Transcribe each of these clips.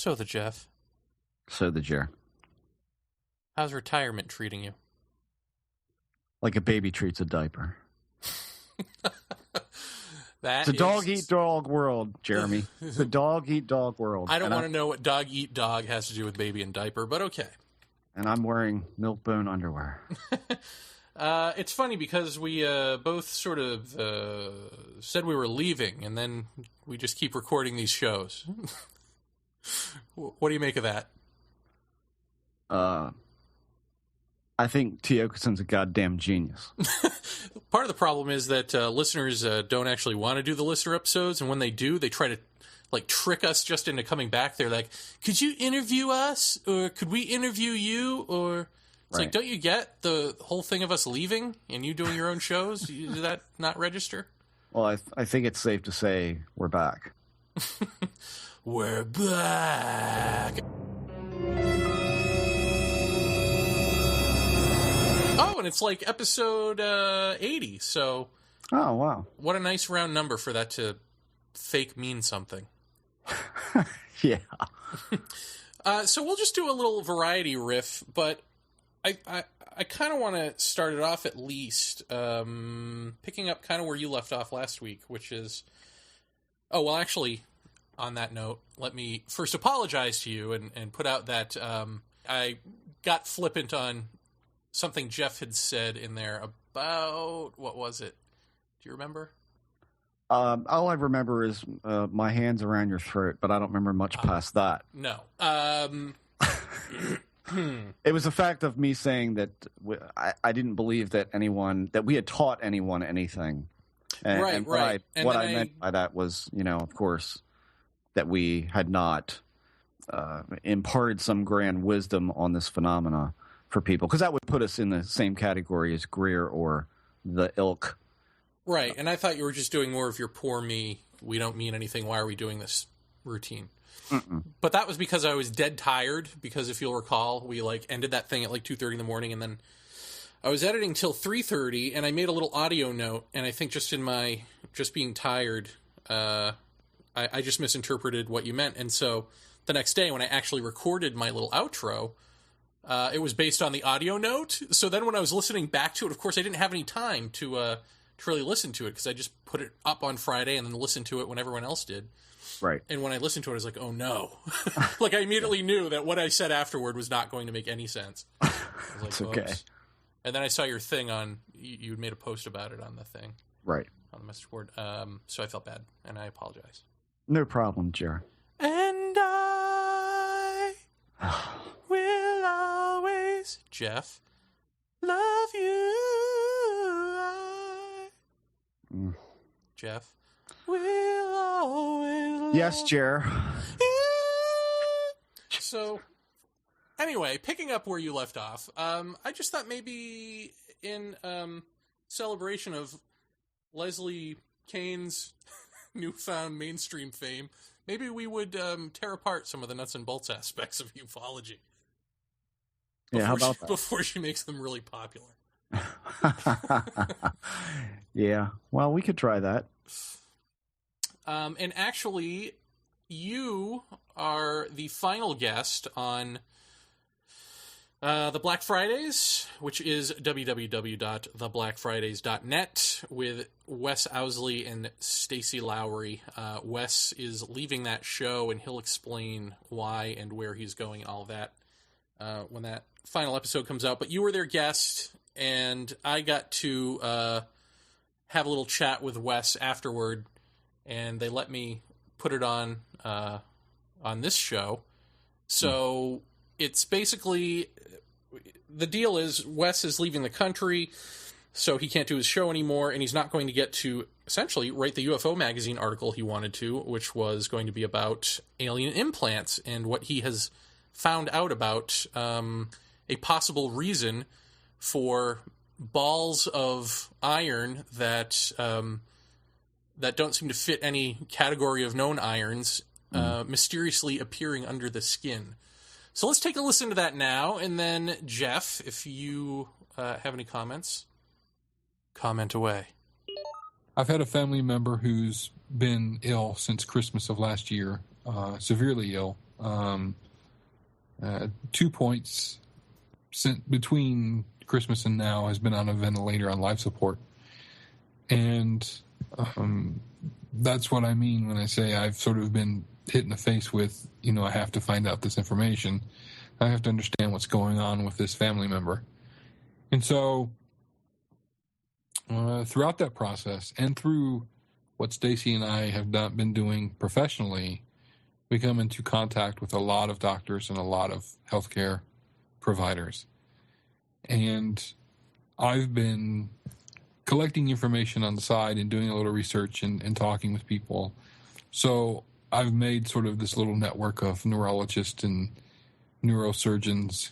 So the Jeff. So the Jer. How's retirement treating you? Like a baby treats a diaper. It's a dog-eat-dog world, Jeremy. It's a dog-eat-dog world. I don't want to know what dog-eat-dog has to do with baby and diaper, but okay. And I'm wearing milk-bone underwear. It's funny because we both sort of said we were leaving, and then we just keep recording these shows. What do you make of that? I think T. Okerson's a goddamn genius. Part of the problem is that listeners don't actually want to do the listener episodes, and when they do, they try to trick us just into coming back. They're like, could you interview us? Or could we interview you? Or it's like, don't you get the whole thing of us leaving and you doing your own shows? Does that not register? Well, I think it's safe to say we're back. We're back. Oh, and it's like episode 80, so... Oh, wow. What a nice round number for that to fake mean something. Yeah. So we'll just do a little variety riff, but I kind of want to start it off at least picking up kind of where you left off last week, which is... Oh, well, actually, on that note, let me first apologize to you and put out that I got flippant on something Jeff had said in there about... What was it? Do you remember? All I remember is my hands around your throat, but I don't remember much past that. No. It was the fact of me saying that I didn't believe that we had taught anyone anything. And right. What I meant by that was, of course, that we had not imparted some grand wisdom on this phenomena for people, because that would put us in the same category as Greer or the ilk. Right, and I thought you were just doing more of your poor me, we don't mean anything, why are we doing this routine? Mm-mm. But that was because I was dead tired, because if you'll recall, we ended that thing at 2:30 in the morning, and then I was editing till 3:30, and I made a little audio note, and I think just in my being tired, I just misinterpreted what you meant, and so the next day when I actually recorded my little outro, it was based on the audio note, so then when I was listening back to it, of course I didn't have any time to really listen to it, because I just put it up on Friday and then listened to it when everyone else did. Right. And when I listened to it, I was like, oh no. I immediately knew that what I said afterward was not going to make any sense. I was like, it's okay. oops. And then I saw your thing on, you made a post about it on the thing. Right. On the message board. So I felt bad, and I apologize. No problem, Jer. And I will always, Jeff, love you. Jeff, will always love Yes, Jer. So, anyway, picking up where you left off, I just thought maybe in celebration of Leslie Kane's newfound mainstream fame, maybe we would tear apart some of the nuts and bolts aspects of ufology. Yeah, how about that? Before she makes them really popular. Yeah, well, we could try that. And actually, you are the final guest on the Black Fridays, which is www.theblackfridays.net, with Wes Owsley and Stacey Lowry. Wes is leaving that show, and he'll explain why and where he's going, all that, when that final episode comes out. But you were their guest, and I got to have a little chat with Wes afterward, and they let me put it on this show. So it's basically, the deal is Wes is leaving the country, so he can't do his show anymore, and he's not going to get to essentially write the UFO magazine article he wanted to, which was going to be about alien implants and what he has found out about a possible reason for balls of iron that that don't seem to fit any category of known irons mysteriously appearing under the skin. So let's take a listen to that now, and then, Jeff, if you have any comments, comment away. I've had a family member who's been ill since Christmas of last year, severely ill, 2 points between Christmas and now has been on a ventilator on life support. And that's what I mean when I say I've sort of been hit in the face with, I have to find out this information. I have to understand what's going on with this family member. And so throughout that process and through what Stacy and I have been doing professionally, we come into contact with a lot of doctors and a lot of healthcare providers. And I've been collecting information on the side and doing a little research and talking with people. So I've made sort of this little network of neurologists and neurosurgeons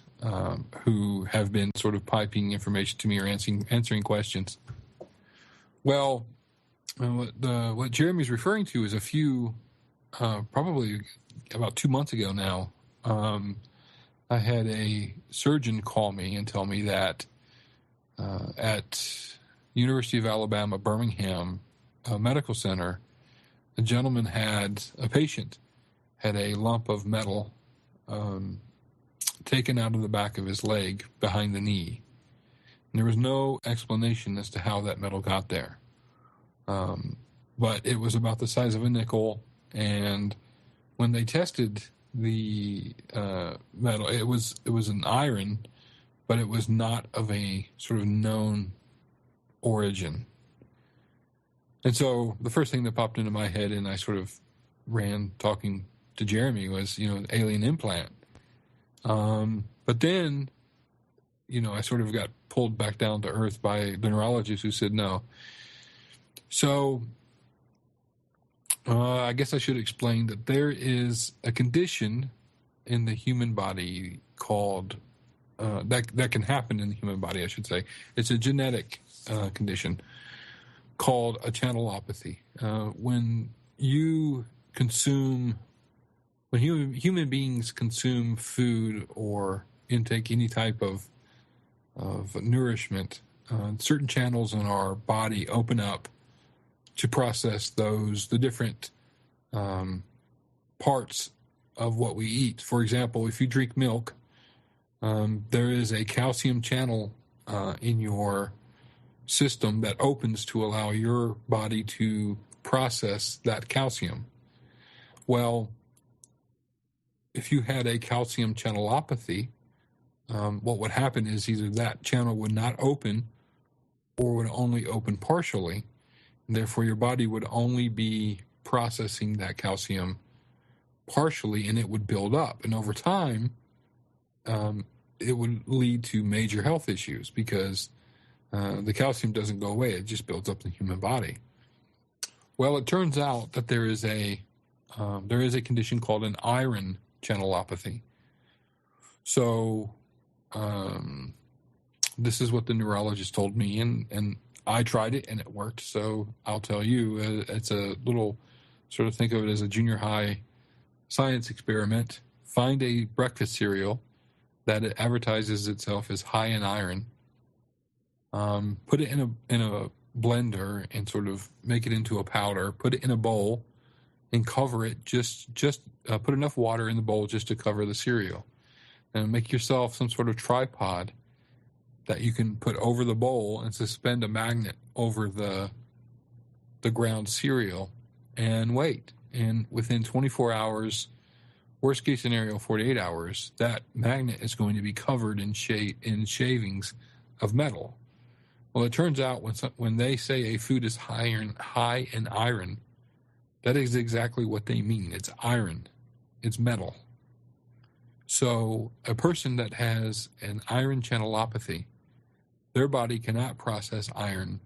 who have been sort of piping information to me or answering questions. Well, what Jeremy's referring to is a few, probably about 2 months ago now, I had a surgeon call me and tell me that at University of Alabama, Birmingham Medical Center, a patient had a lump of metal taken out of the back of his leg behind the knee. And there was no explanation as to how that metal got there. But it was about the size of a nickel, and when they tested the metal, it was an iron, but it was not of a sort of known origin. And so the first thing that popped into my head, and I sort of ran talking to Jeremy, was, alien implant. But then, I sort of got pulled back down to earth by the neurologist who said no. So I guess I should explain that there is a condition in the human body called, that can happen in the human body, I should say. It's a genetic condition called a channelopathy. When human beings consume food or intake any type of nourishment, certain channels in our body open up to process the different parts of what we eat. For example, if you drink milk, there is a calcium channel in your system that opens to allow your body to process that calcium. Well, if you had a calcium channelopathy, what would happen is either that channel would not open or would only open partially. And therefore, your body would only be processing that calcium partially, and it would build up. And over time, it would lead to major health issues because the calcium doesn't go away. It just builds up in the human body. Well, it turns out that there is a condition called an iron channelopathy. So this is what the neurologist told me, and I tried it and it worked. So I'll tell you, it's a little, sort of think of it as a junior high science experiment. Find a breakfast cereal that it advertises itself as high in iron. Put it in a blender and sort of make it into a powder. Put it in a bowl and cover it. Just put enough water in the bowl just to cover the cereal, and make yourself some sort of tripod that you can put over the bowl and suspend a magnet over the ground cereal and wait. And within 24 hours, worst case scenario, 48 hours, that magnet is going to be covered in shavings of metal. Well, it turns out when they say a food is high in iron, that is exactly what they mean. It's iron. It's metal. So a person that has an iron channelopathy, their body cannot process iron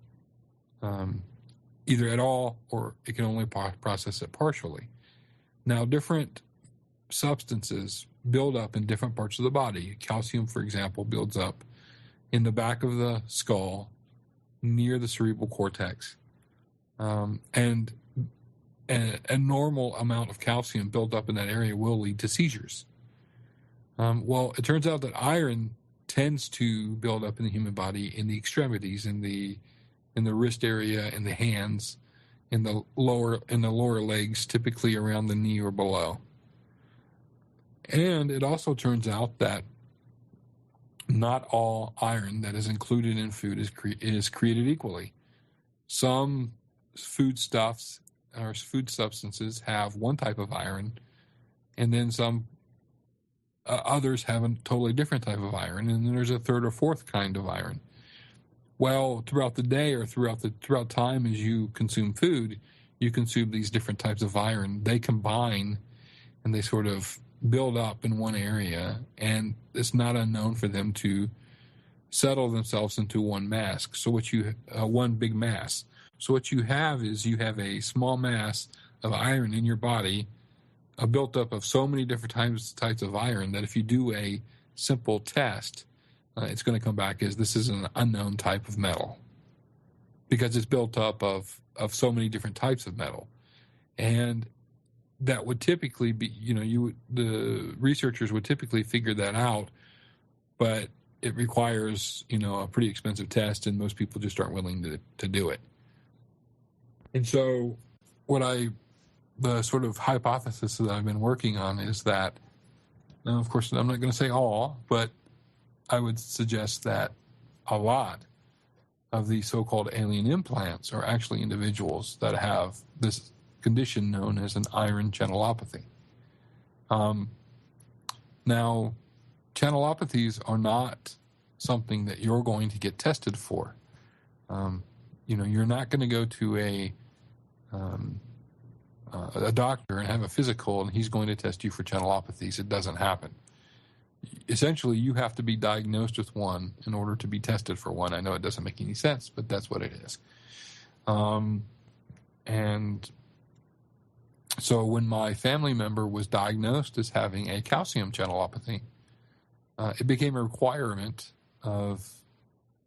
either at all, or it can only process it partially. Now, different substances build up in different parts of the body. Calcium, for example, builds up in the back of the skull near the cerebral cortex. And a normal amount of calcium built up in that area will lead to seizures. Well, it turns out that iron tends to build up in the human body in the extremities, in the wrist area, in the hands, in the lower legs, typically around the knee or below. And it also turns out that not all iron that is included in food is created equally. Some foodstuffs or food substances have one type of iron, and then some others have a totally different type of iron, and then there's a third or fourth kind of iron. Well, throughout the day or throughout time as you consume food, you consume these different types of iron. They combine and they sort of build up in one area, and it's not unknown for them to settle themselves into one mass. So one big mass. So what you have is you have a small mass of iron in your body, built up of so many different types of iron that if you do a simple test, it's going to come back as this is an unknown type of metal, because it's built up of so many different types of metal. And that would typically be, the researchers would typically figure that out, but it requires, a pretty expensive test, and most people just aren't willing to do it. And so the sort of hypothesis that I've been working on is that, now of course I'm not going to say all, but I would suggest that a lot of the so-called alien implants are actually individuals that have this condition known as an iron channelopathy. Now, channelopathies are not something that you're going to get tested for. You're not going to go to a doctor and have a physical and he's going to test you for channelopathies. It doesn't happen. Essentially, you have to be diagnosed with one in order to be tested for one. I know it doesn't make any sense, but that's what it is. And so when my family member was diagnosed as having a calcium channelopathy, it became a requirement of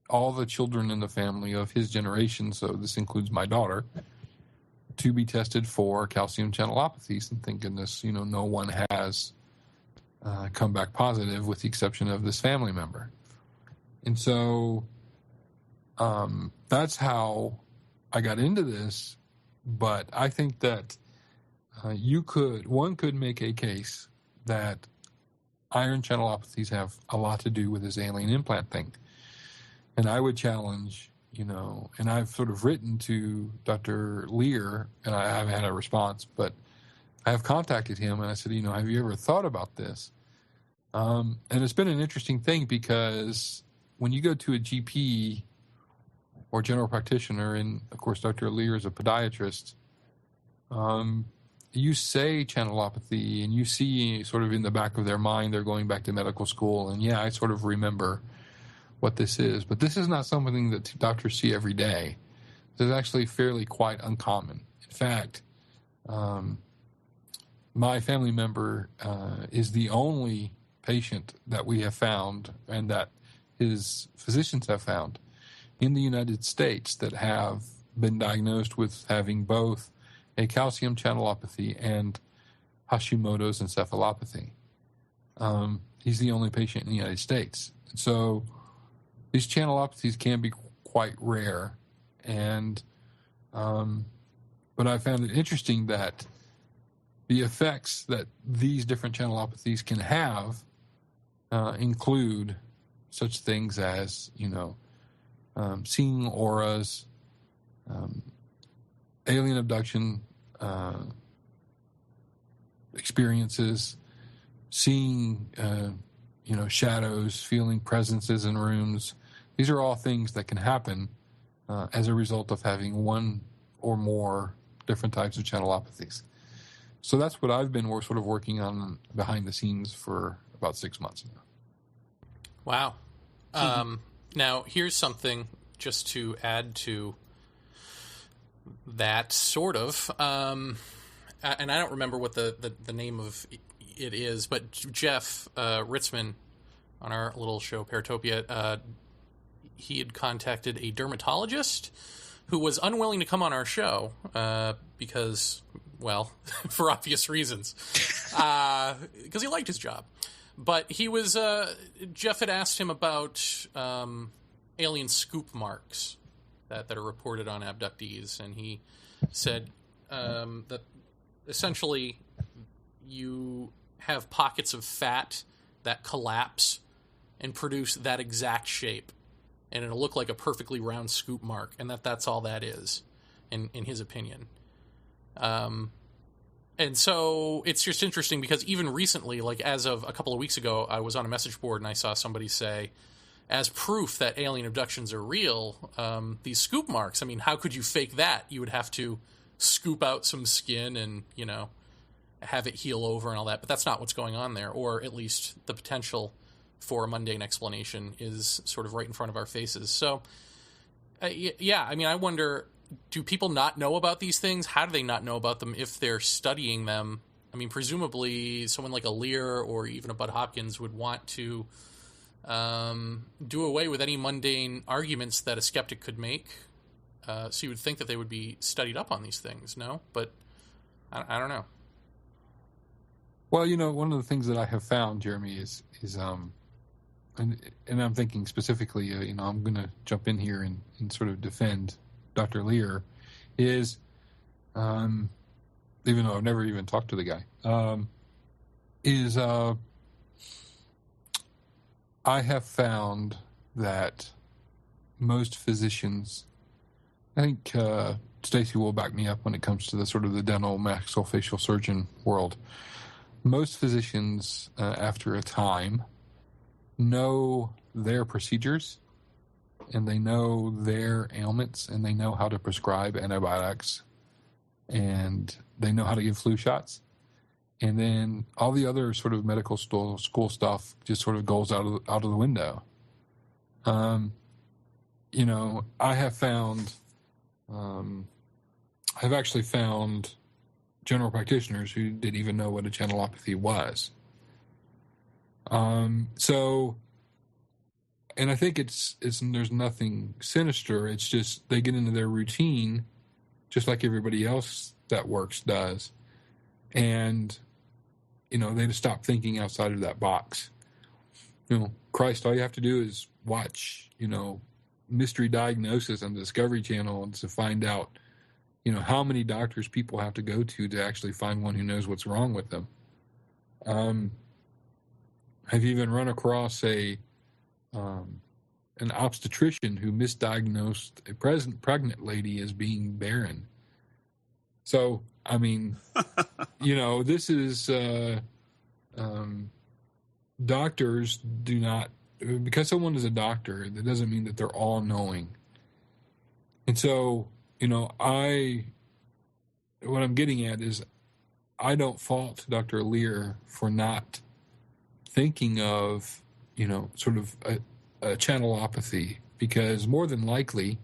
all the children in the family of his generation, so this includes my daughter, to be tested for calcium channelopathies. And thank goodness, no one has come back positive with the exception of this family member. And so that's how I got into this. But I think that one could make a case that iron channelopathies have a lot to do with this alien implant thing. And I would challenge, and I've sort of written to Dr. Lear, and I haven't had a response, but I have contacted him and I said, have you ever thought about this? And it's been an interesting thing because when you go to a GP or general practitioner, and of course Dr. Lear is a podiatrist, you say channelopathy and you see sort of in the back of their mind they're going back to medical school, and yeah, I sort of remember what this is. But this is not something that doctors see every day. This is actually fairly quite uncommon. In fact, my family member is the only patient that we have found and that his physicians have found in the United States that have been diagnosed with having both a calcium channelopathy and Hashimoto's encephalopathy. He's the only patient in the United States. And so these channelopathies can be quite rare. And but I found it interesting that the effects that these different channelopathies can have include such things as, seeing auras, alien abduction experiences, seeing, shadows, feeling presences in rooms. These are all things that can happen as a result of having one or more different types of channelopathies. So that's what I've been sort of working on behind the scenes for about 6 months now. Wow. Now, here's something just to add to that, sort of. And I don't remember what the name of it is, but Jeff Ritzman on our little show, Paratopia, he had contacted a dermatologist who was unwilling to come on our show because, well, for obvious reasons, because he liked his job. But he was, Jeff had asked him about alien scoop marks that are reported on abductees, and he said that essentially you have pockets of fat that collapse and produce that exact shape, and it'll look like a perfectly round scoop mark, and that's all that is, in his opinion. And so it's just interesting because even recently, like as of a couple of weeks ago, I was on a message board and I saw somebody say, as proof that alien abductions are real, these scoop marks, I mean, how could you fake that? You would have to scoop out some skin and, have it heal over and all that, but that's not what's going on there, or at least the potential for a mundane explanation is sort of right in front of our faces. So, yeah, I mean, I wonder, do people not know about these things? How do they not know about them if they're studying them? I mean, presumably someone like a Lear or even a Bud Hopkins would want to do away with any mundane arguments that a skeptic could make. So you would think that they would be studied up on these things, no? But I don't know. Well, one of the things that I have found, Jeremy, is and I'm thinking specifically, I'm going to jump in here and sort of defend Dr. Lear, is, even though I've never even talked to the guy, I have found that most physicians, I think Stacy will back me up when it comes to the sort of the dental maxillofacial surgeon world. Most physicians, after a time, know their procedures, and they know their ailments, and they know how to prescribe antibiotics, and they know how to give flu shots. And then all the other sort of medical school stuff just sort of goes out of the window. I have found, I've actually found general practitioners who didn't even know what a channelopathy was. And I think it's there's nothing sinister. It's just they get into their routine, just like everybody else that works does, and they just stop thinking outside of that box. Christ, all you have to do is watch, Mystery Diagnosis on the Discovery Channel to find out, how many doctors people have to go to actually find one who knows what's wrong with them. Have you even run across an obstetrician who misdiagnosed a pregnant lady as being barren? So, I mean, this is, doctors do not, because someone is a doctor, that doesn't mean that they're all knowing. And so, what I'm getting at is I don't fault Dr. Lear for not thinking of, sort of a channelopathy, because more than likely,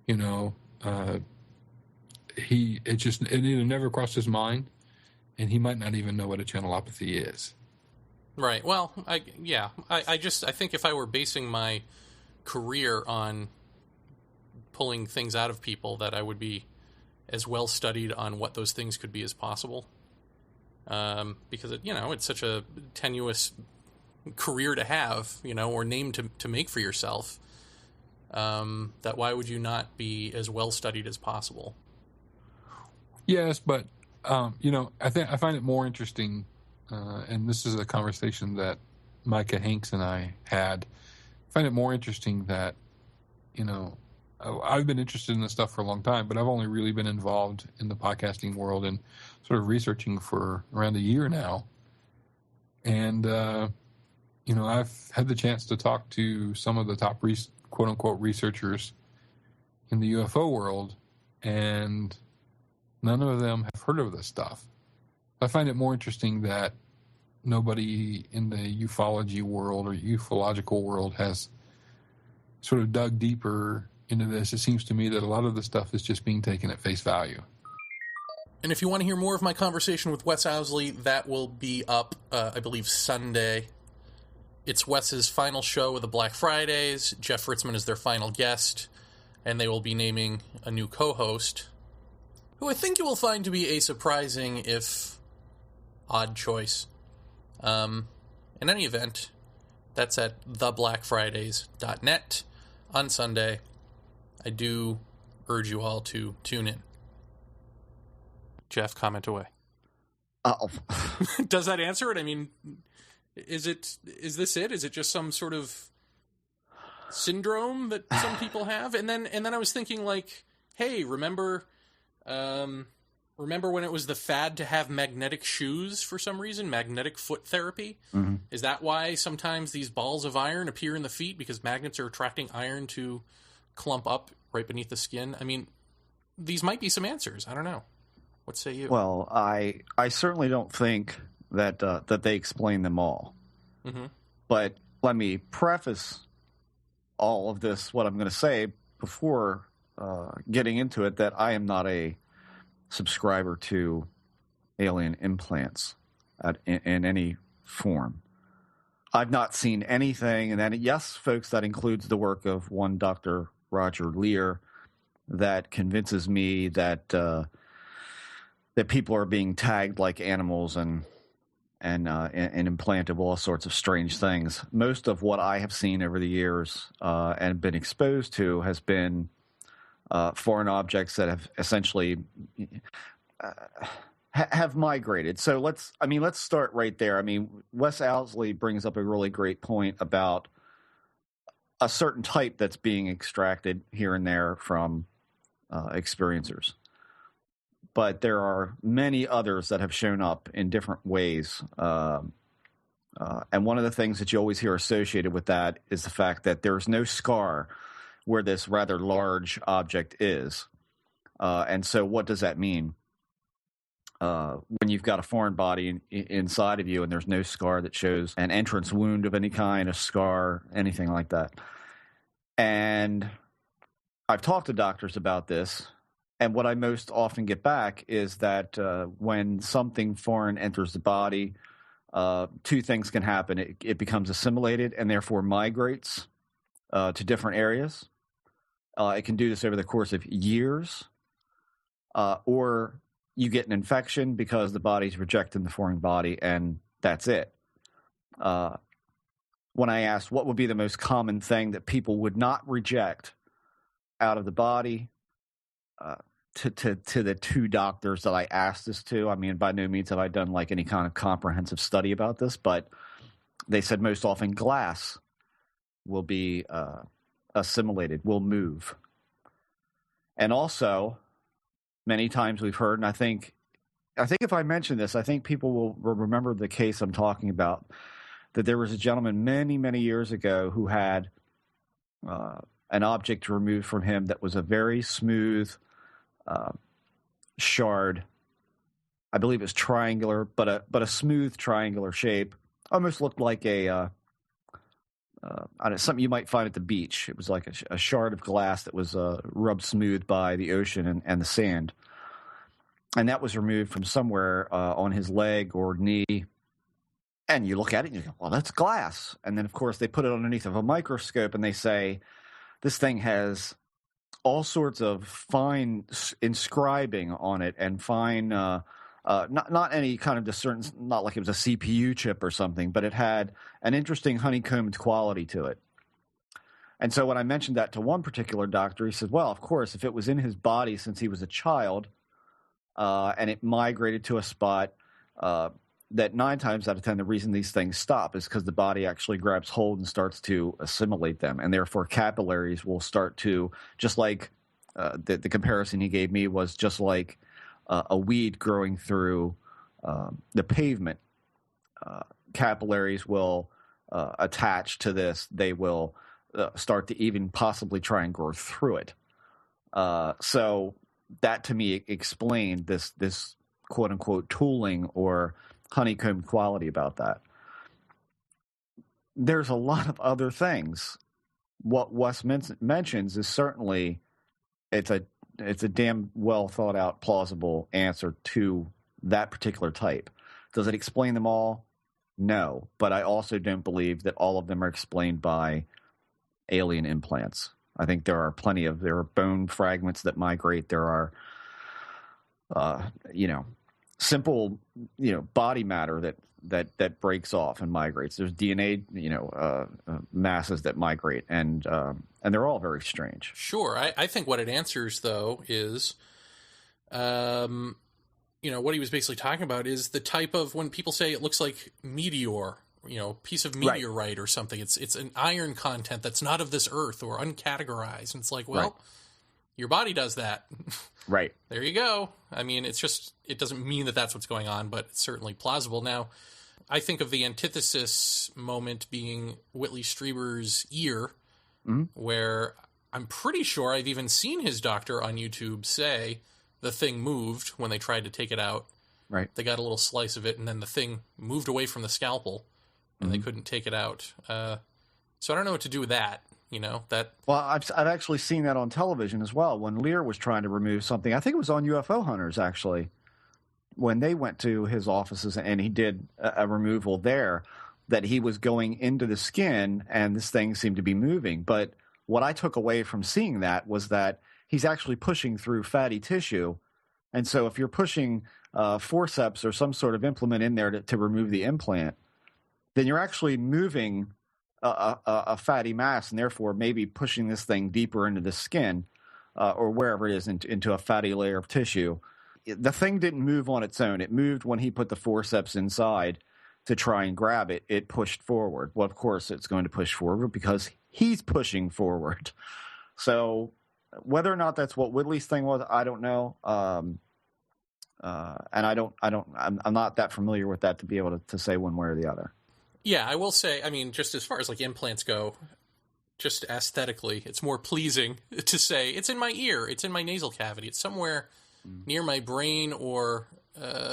it either never crossed his mind, and he might not even know what a channelopathy is. Right. Well, I think if I were basing my career on pulling things out of people, that I would be as well studied on what those things could be as possible. Because it's such a tenuous career to have, or name to make for yourself, that why would you not be as well studied as possible? Yes, but I find it more interesting, and this is a conversation that Micah Hanks and I had. I find it more interesting that, I've been interested in this stuff for a long time, but I've only really been involved in the podcasting world and sort of researching for around a year now. And, I've had the chance to talk to some of the top quote-unquote researchers in the UFO world, and none of them have heard of this stuff. I find it more interesting that nobody in the ufology world or ufological world has sort of dug deeper into this. It seems to me that a lot of the stuff is just being taken at face value. And if you want to hear more of my conversation with Wes Owsley, that will be up, I believe, Sunday. It's Wes's final show of the Black Fridays. Jeff Ritzman is their final guest, and they will be naming a new co-host, who I think you will find to be a surprising, if odd, choice. In any event, that's at theblackfridays.net on Sunday. I do urge you all to tune in. Jeff, comment away. Does that answer it? I mean, is this it? Is it just some sort of syndrome that some people have? And then I was thinking, like, hey, remember when it was the fad to have magnetic shoes for some reason, magnetic foot therapy? Mm-hmm. Is that why sometimes these balls of iron appear in the feet, because magnets are attracting iron to clump up right beneath the skin? I mean, these might be some answers. I don't know. What say you? Well, I certainly don't think that that they explain them all. Mm-hmm. But let me preface all of this, what I'm going to say, before getting into it, that I am not a subscriber to alien implants in any form. I've not seen anything, and then, yes, folks, that includes the work of one Dr. Roger Lear, that convinces me that that people are being tagged like animals and implanted with all sorts of strange things. Most of what I have seen over the years and been exposed to has been foreign objects that have essentially have migrated. So let's start right there. I mean, Wes Owsley brings up a really great point about a certain type that's being extracted here and there from experiencers. But there are many others that have shown up in different ways. And one of the things that you always hear associated with that is the fact that there's no scar where this rather large object is. And so what does that mean? When you've got a foreign body inside of you and there's no scar that shows an entrance wound of any kind, a scar, anything like that. And I've talked to doctors about this, and what I most often get back is that when something foreign enters the body, two things can happen. It becomes assimilated and therefore migrates to different areas. It can do this over the course of years, or you get an infection because the body's rejecting the foreign body, and that's it. When I asked what would be the most common thing that people would not reject out of the body, to the two doctors that I asked this to, I mean, by no means have I done like any kind of comprehensive study about this, but they said most often glass will be assimilated, will move. And also, many times we've heard, and I think if I mention this, I think people will remember the case I'm talking about, that there was a gentleman many, many years ago who had an object removed from him that was a very smooth shard. I believe it was triangular, but a smooth triangular shape. Almost looked like something you might find at the beach. It was like a shard of glass that was rubbed smooth by the ocean and the sand. And that was removed from somewhere on his leg or knee. And you look at it and you go, well, that's glass. And then, of course, they put it underneath of a microscope and they say, this thing has all sorts of fine inscribing on it and fine, not any kind of discernment, not like it was a CPU chip or something, but it had an interesting honeycombed quality to it. And so when I mentioned that to one particular doctor, he said, well, of course, if it was in his body since he was a child and it migrated to a spot, that 9 times out of 10, the reason these things stop is because the body actually grabs hold and starts to assimilate them. And therefore capillaries will start to, just like the comparison he gave me was just like a weed growing through the pavement. Capillaries will attach to this. They will start to even possibly try and grow through it. So that to me explained this quote unquote tooling or honeycomb quality about that. There's a lot of other things. What Wes mentions is certainly it's a damn well thought out, plausible answer to that particular type. Does it explain them all? No, but I also don't believe that all of them are explained by alien implants. I think there are bone fragments that migrate. There are, simple, body matter that breaks off and migrates. There's DNA, masses that migrate, and they're all very strange. Sure. I think what it answers, though, is what he was basically talking about is the type of, when people say it looks like meteor, piece of meteorite or something, it's an iron content that's not of this earth or uncategorized. And it's like, well, your body does that. Right. There you go. I mean, it doesn't mean that that's what's going on, but it's certainly plausible. Now, I think of the antithesis moment being Whitley Strieber's ear, where I'm pretty sure I've even seen his doctor on YouTube say the thing moved when they tried to take it out. Right. They got a little slice of it, and then the thing moved away from the scalpel, and they couldn't take it out. So I don't know what to do with that. Well, I've actually seen that on television as well. When Lear was trying to remove something, I think it was on UFO Hunters actually, when they went to his offices and he did a removal there, that he was going into the skin and this thing seemed to be moving. But what I took away from seeing that was that he's actually pushing through fatty tissue. And so if you're pushing forceps or some sort of implement in there to remove the implant, then you're actually moving a fatty mass and therefore maybe pushing this thing deeper into the skin or wherever it is into a fatty layer of tissue. The thing didn't move on its own. It moved when he put the forceps inside to try and grab it. It pushed forward. Well, of course, it's going to push forward because he's pushing forward. So whether or not that's what Whitley's thing was, I don't know. And I'm not that familiar with that to be able to say one way or the other. Yeah, I will say, I mean, just as far as like implants go, just aesthetically, it's more pleasing to say it's in my ear, it's in my nasal cavity, it's somewhere near my brain or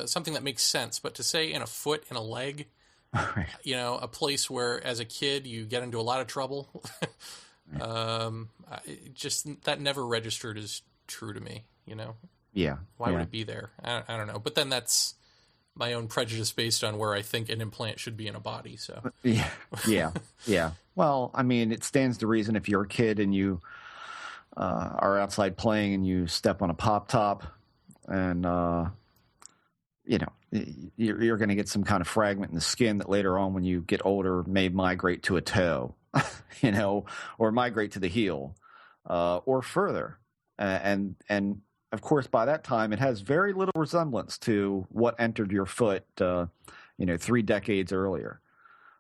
something that makes sense. But to say in a foot, in a leg, a place where as a kid you get into a lot of trouble, just that never registered as true to me, Yeah. Why would it be there? I don't know. But then that's my own prejudice based on where I think an implant should be in a body. So yeah. Well, I mean, it stands to reason if you're a kid and you are outside playing and you step on a pop top and you're going to get some kind of fragment in the skin that later on, when you get older, may migrate to a toe, or migrate to the heel, or further, and of course, by that time, it has very little resemblance to what entered your foot, 3 decades earlier.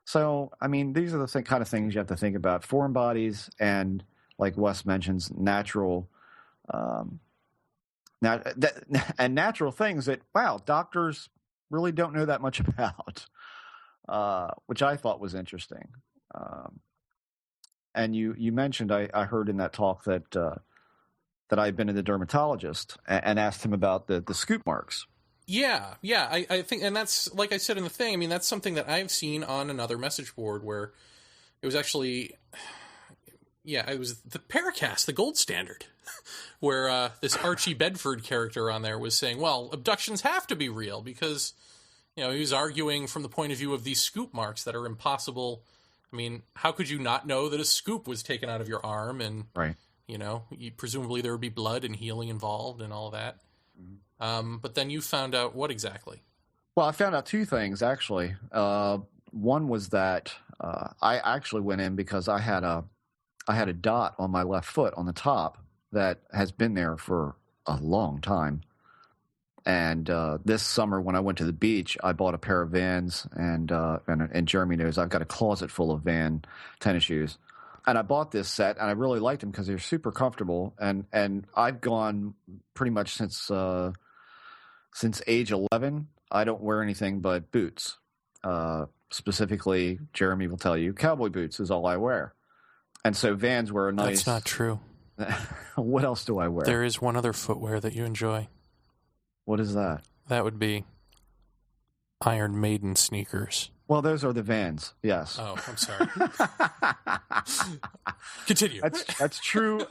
So, I mean, these are the kind of things you have to think about. Foreign bodies and, like Wes mentions, natural natural things that, wow, doctors really don't know that much about, which I thought was interesting. And you mentioned, I heard in that talk that I'd been to the dermatologist and asked him about the scoop marks. Yeah. I think, and that's, like I said in the thing, I mean, that's something that I've seen on another message board where it was actually, it was the Paracast, the gold standard, where this Archie Bedford character on there was saying, well, abductions have to be real because, he was arguing from the point of view of these scoop marks that are impossible. I mean, how could you not know that a scoop was taken out of your arm and... Right. Presumably there would be blood and healing involved and all of that. But then you found out what exactly? Well, I found out 2 things, actually. One was that I actually went in because I had a dot on my left foot on the top that has been there for a long time. And this summer when I went to the beach, I bought a pair of Vans, and Jeremy knows I've got a closet full of Van tennis shoes. And I bought this set, and I really liked them because they're super comfortable. And I've gone pretty much since age 11. I don't wear anything but boots. Specifically, Jeremy will tell you, cowboy boots is all I wear. And so Vans were a nice... That's not true. What else do I wear? There is one other footwear that you enjoy. What is that? That would be Iron Maiden sneakers. Well, those are the Vans, yes. Oh, I'm sorry. Continue. That's true.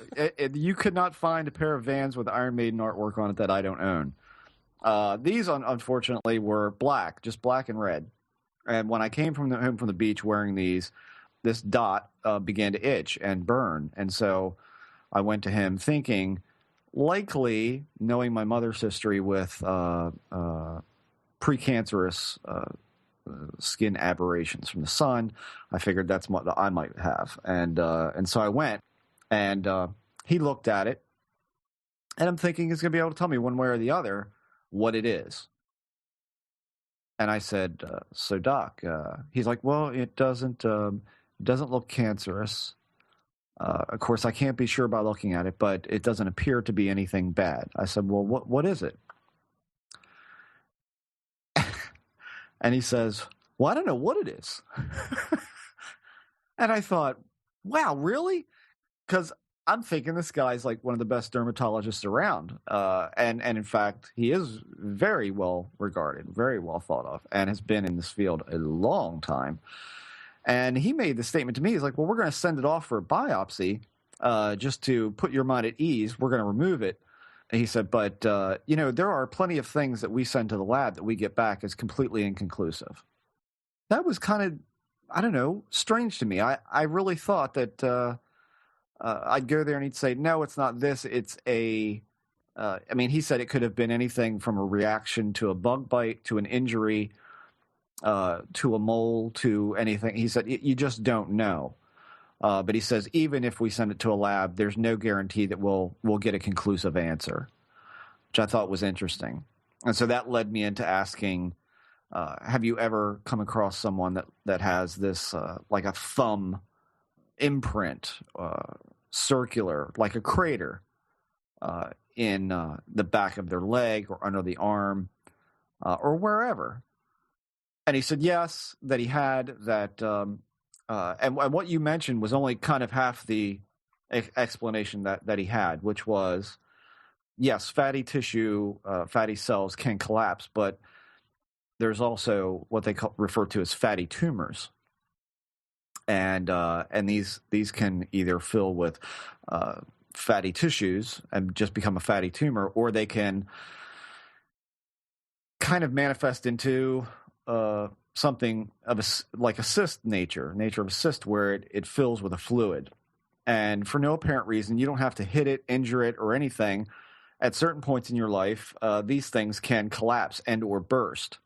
You could not find a pair of Vans with Iron Maiden artwork on it that I don't own. These, unfortunately, were black, just black and red. And when I came home from the beach wearing these, this dot began to itch and burn. And so I went to him thinking, likely knowing my mother's history with precancerous skin aberrations from the sun, I figured that's what I might have. And so I went, and he looked at it, and I'm thinking he's going to be able to tell me one way or the other what it is. And I said, so Doc, he's like, well, it doesn't look cancerous. Of course, I can't be sure by looking at it, but it doesn't appear to be anything bad. I said, well, what is it? And he says, well, I don't know what it is. And I thought, wow, really? Because I'm thinking this guy's like one of the best dermatologists around. And in fact, he is very well regarded, very well thought of, and has been in this field a long time. And he made the statement to me, he's like, well, we're going to send it off for a biopsy just to put your mind at ease. We're going to remove it. And he said, but, there are plenty of things that we send to the lab that we get back as completely inconclusive. That was kind of, I don't know, strange to me. I really thought that I'd go there and he'd say, no, it's not this. It's he said it could have been anything from a reaction to a bug bite, to an injury, to a mole, to anything. He said, you just don't know. But he says, even if we send it to a lab, there's no guarantee that we'll get a conclusive answer, which I thought was interesting. And so that led me into asking, have you ever come across someone that has this, like a thumb imprint, circular, like a crater, in the back of their leg or under the arm, or wherever? And he said, yes, that he had that. And what you mentioned was only kind of half the explanation that he had, which was, yes, fatty tissue, fatty cells can collapse, but there's also what they refer to as fatty tumors. And these can either fill with fatty tissues and just become a fatty tumor, or they can kind of manifest into something of like a cyst nature of a cyst, where it fills with a fluid. And for no apparent reason, you don't have to hit it, injure it, or anything. At certain points in your life, these things can collapse and or burst.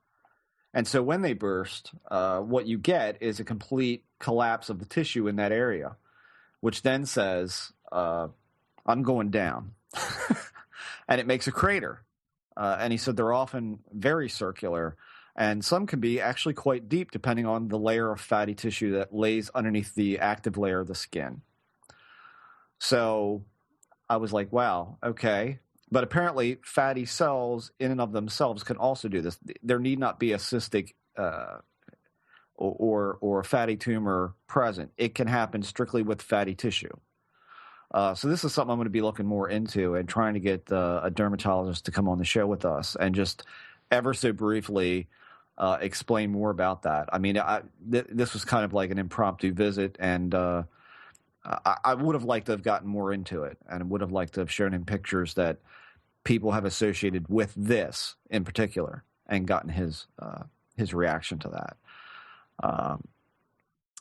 And so when they burst, what you get is a complete collapse of the tissue in that area, which then says, I'm going down. And it makes a crater. And he said they're often very circular, and some can be actually quite deep depending on the layer of fatty tissue that lays underneath the active layer of the skin. So I was like, wow, okay. But apparently fatty cells in and of themselves can also do this. There need not be a cystic or a fatty tumor present. It can happen strictly with fatty tissue. So this is something I'm going to be looking more into and trying to get a dermatologist to come on the show with us and just ever so briefly explain more about that. I mean, this was kind of like an impromptu visit, and I would have liked to have gotten more into it, and would have liked to have shown him pictures that people have associated with this in particular, and gotten his reaction to that.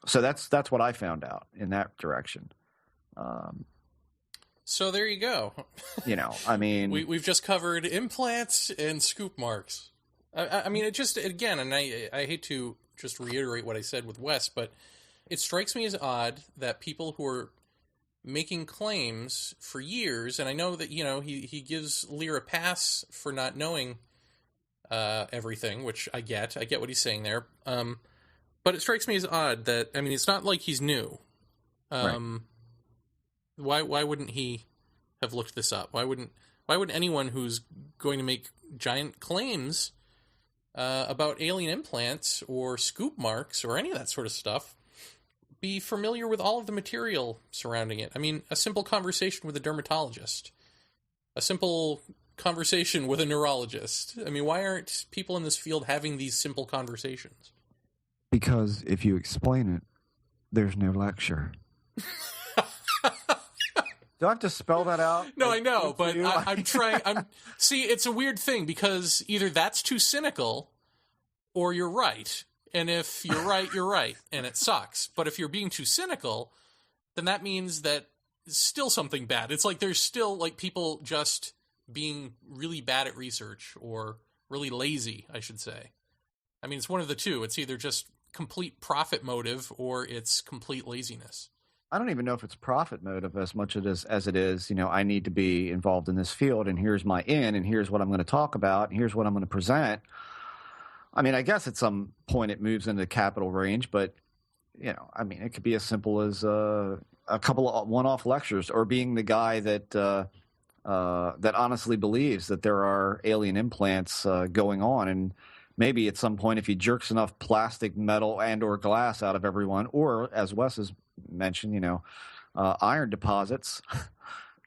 So that's what I found out in that direction. So there you go. I mean, we've just covered implants and scoop marks. I mean, it just, again, and I hate to just reiterate what I said with Wes, but it strikes me as odd that people who are making claims for years, and I know that, he gives Lear a pass for not knowing everything, which I get what he's saying there. But it strikes me as odd that, I mean, it's not like he's new. Right. Why wouldn't he have looked this up? Why wouldn't anyone who's going to make giant claims about alien implants or scoop marks or any of that sort of stuff be familiar with all of the material surrounding it? I mean, a simple conversation with a dermatologist, a simple conversation with a neurologist. I mean, why aren't people in this field having these simple conversations? Because if you explain it, there's no lecture. Do I have to spell that out? No, I know, but I'm trying. See, it's a weird thing, because either that's too cynical or you're right. And if you're right, you're right, and it sucks. But if you're being too cynical, then that means that it's still something bad. It's like there's still like people just being really bad at research, or really lazy, I should say. I mean, it's one of the two. It's either just complete profit motive or it's complete laziness. I don't even know if it's profit motive as much as it is, I need to be involved in this field, and here's my in, and here's what I'm going to talk about, and here's what I'm going to present. I mean, I guess at some point it moves into the capital range, but, it could be as simple as a couple of one-off lectures, or being the guy that honestly believes that there are alien implants going on, and maybe at some point if he jerks enough plastic, metal, and or glass out of everyone, or as Wes has mentioned, iron deposits,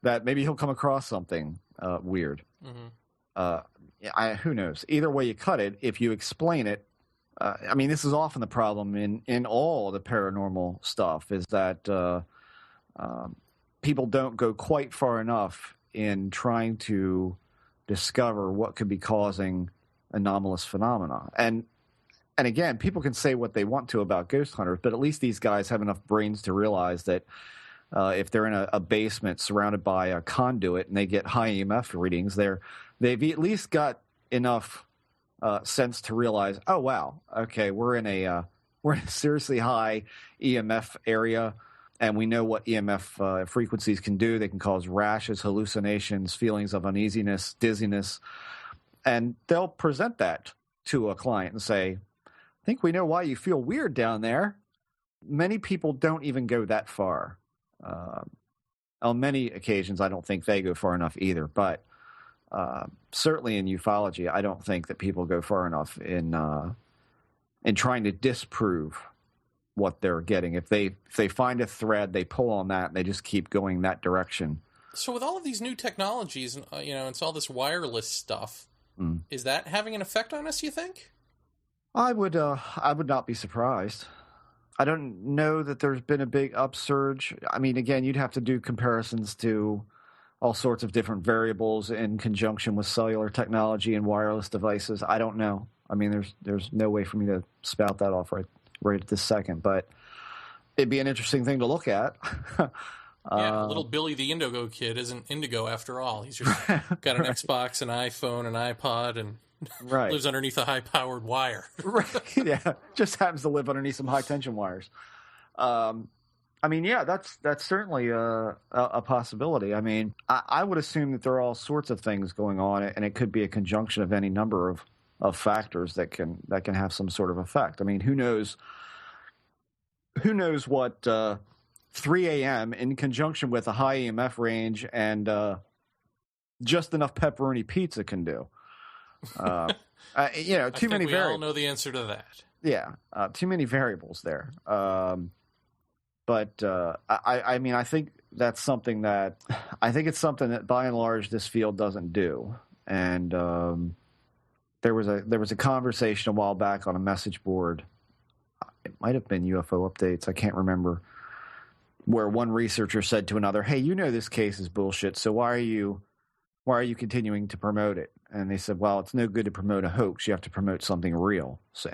that maybe he'll come across something weird. Who knows? Either way you cut it, if you explain it, this is often the problem in all the paranormal stuff, is that people don't go quite far enough in trying to discover what could be causing anomalous phenomena. And again, people can say what they want to about ghost hunters, but at least these guys have enough brains to realize that if they're in a basement surrounded by a conduit and they get high EMF readings, they've at least got enough sense to realize, oh wow, okay, we're in a seriously high EMF area, and we know what EMF frequencies can do. They can cause rashes, hallucinations, feelings of uneasiness, dizziness, and they'll present that to a client and say, I think we know why you feel weird down there. Many people don't even go that far. On many occasions, I don't think they go far enough either. But certainly in ufology, I don't think that people go far enough in trying to disprove what they're getting. If they find a thread, they pull on that, and they just keep going that direction. So with all of these new technologies, and it's all this wireless stuff, is that having an effect on us, you think? I would not be surprised. I don't know that there's been a big upsurge. I mean, again, you'd have to do comparisons to all sorts of different variables in conjunction with cellular technology and wireless devices. I don't know. I mean, there's no way for me to spout that off right at this second, but it'd be an interesting thing to look at. Little Billy the Indigo Kid isn't Indigo after all. He's just got an Xbox, an iPhone, an iPod, and lives underneath a high-powered wire. Right, yeah. Just happens to live underneath some high-tension wires. That's certainly a possibility. I mean, I would assume that there are all sorts of things going on, and it could be a conjunction of any number of factors that can have some sort of effect. I mean, who knows what 3 a.m. in conjunction with a high EMF range and just enough pepperoni pizza can do. Too many variables. We all know the answer to that. Yeah, too many variables there. I think that's something that it's something that by and large this field doesn't do. And there was a conversation a while back on a message board. It might have been UFO updates. I can't remember. Where one researcher said to another, "Hey, this case is bullshit. So why are you continuing to promote it?" And they said, "Well, it's no good to promote a hoax. You have to promote something real." So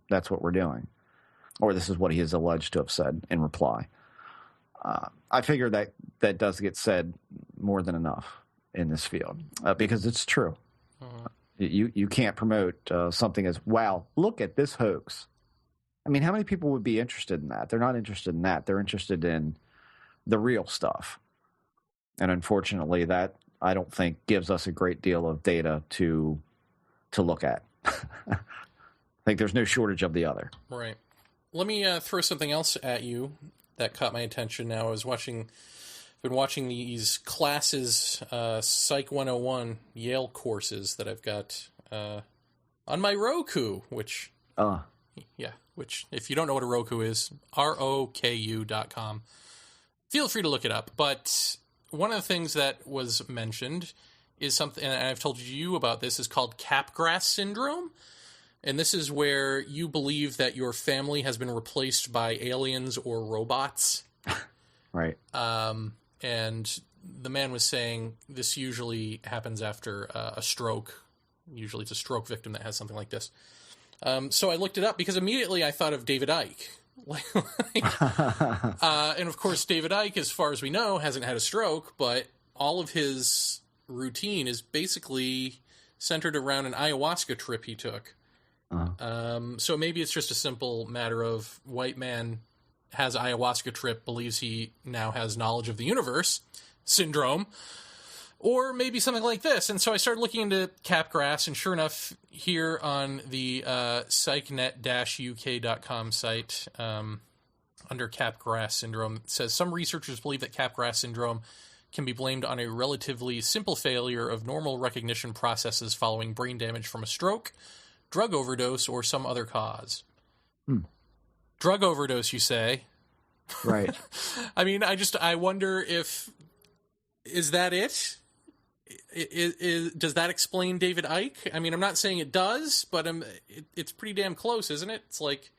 that's what we're doing. Or this is what he is alleged to have said in reply. I figure that does get said more than enough in this field because it's true. You can't promote something as, wow, look at this hoax. I mean, how many people would be interested in that? They're not interested in that. They're interested in the real stuff. And unfortunately, that, I don't think, gives us a great deal of data to look at. I think there's no shortage of the other. Right. Let me throw something else at you that caught my attention now. I've been watching these classes, Psych 101 Yale courses that I've got on my Roku, which, if you don't know what a Roku is, roku.com. Feel free to look it up. But one of the things that was mentioned is something, and I've told you about this, is called Capgras syndrome. And this is where you believe that your family has been replaced by aliens or robots. Right. And the man was saying this usually happens after a stroke. Usually it's a stroke victim that has something like this. So I looked it up because immediately I thought of David Icke. And of course, David Icke, as far as we know, hasn't had a stroke, but all of his routine is basically centered around an ayahuasca trip he took. So maybe it's just a simple matter of white man has ayahuasca trip believes he now has knowledge of the universe syndrome, or maybe something like this. And so I started looking into capgrass, and sure enough, here on the psychnet-uk.com site, under capgrass syndrome, it says some researchers believe that capgrass syndrome can be blamed on a relatively simple failure of normal recognition processes following brain damage from a stroke, drug overdose, or some other cause. Drug overdose, you say? Right. I mean, I wonder if, is that it? Does that explain David Icke? I mean, I'm not saying it does, but it's pretty damn close, isn't it? It's like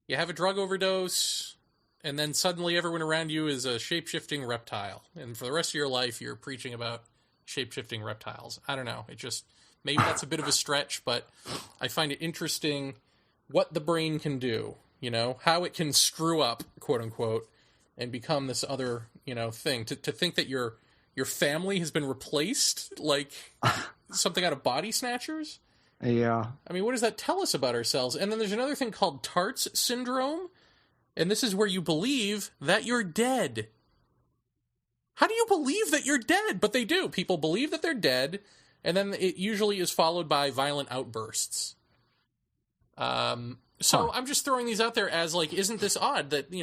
you have a drug overdose, and then suddenly everyone around you is a shape-shifting reptile. And for the rest of your life, you're preaching about shape-shifting reptiles. I don't know. Maybe that's a bit of a stretch, but I find it interesting what the brain can do, how it can screw up, quote unquote, and become this other, thing. To think that your family has been replaced like something out of Body Snatchers. Yeah. I mean, what does that tell us about ourselves? And then there's another thing called Tart's syndrome. And this is where you believe that you're dead. How do you believe that you're dead? But they do. People believe that they're dead, and then it usually is followed by violent outbursts. I'm just throwing these out there as, like, isn't this odd that,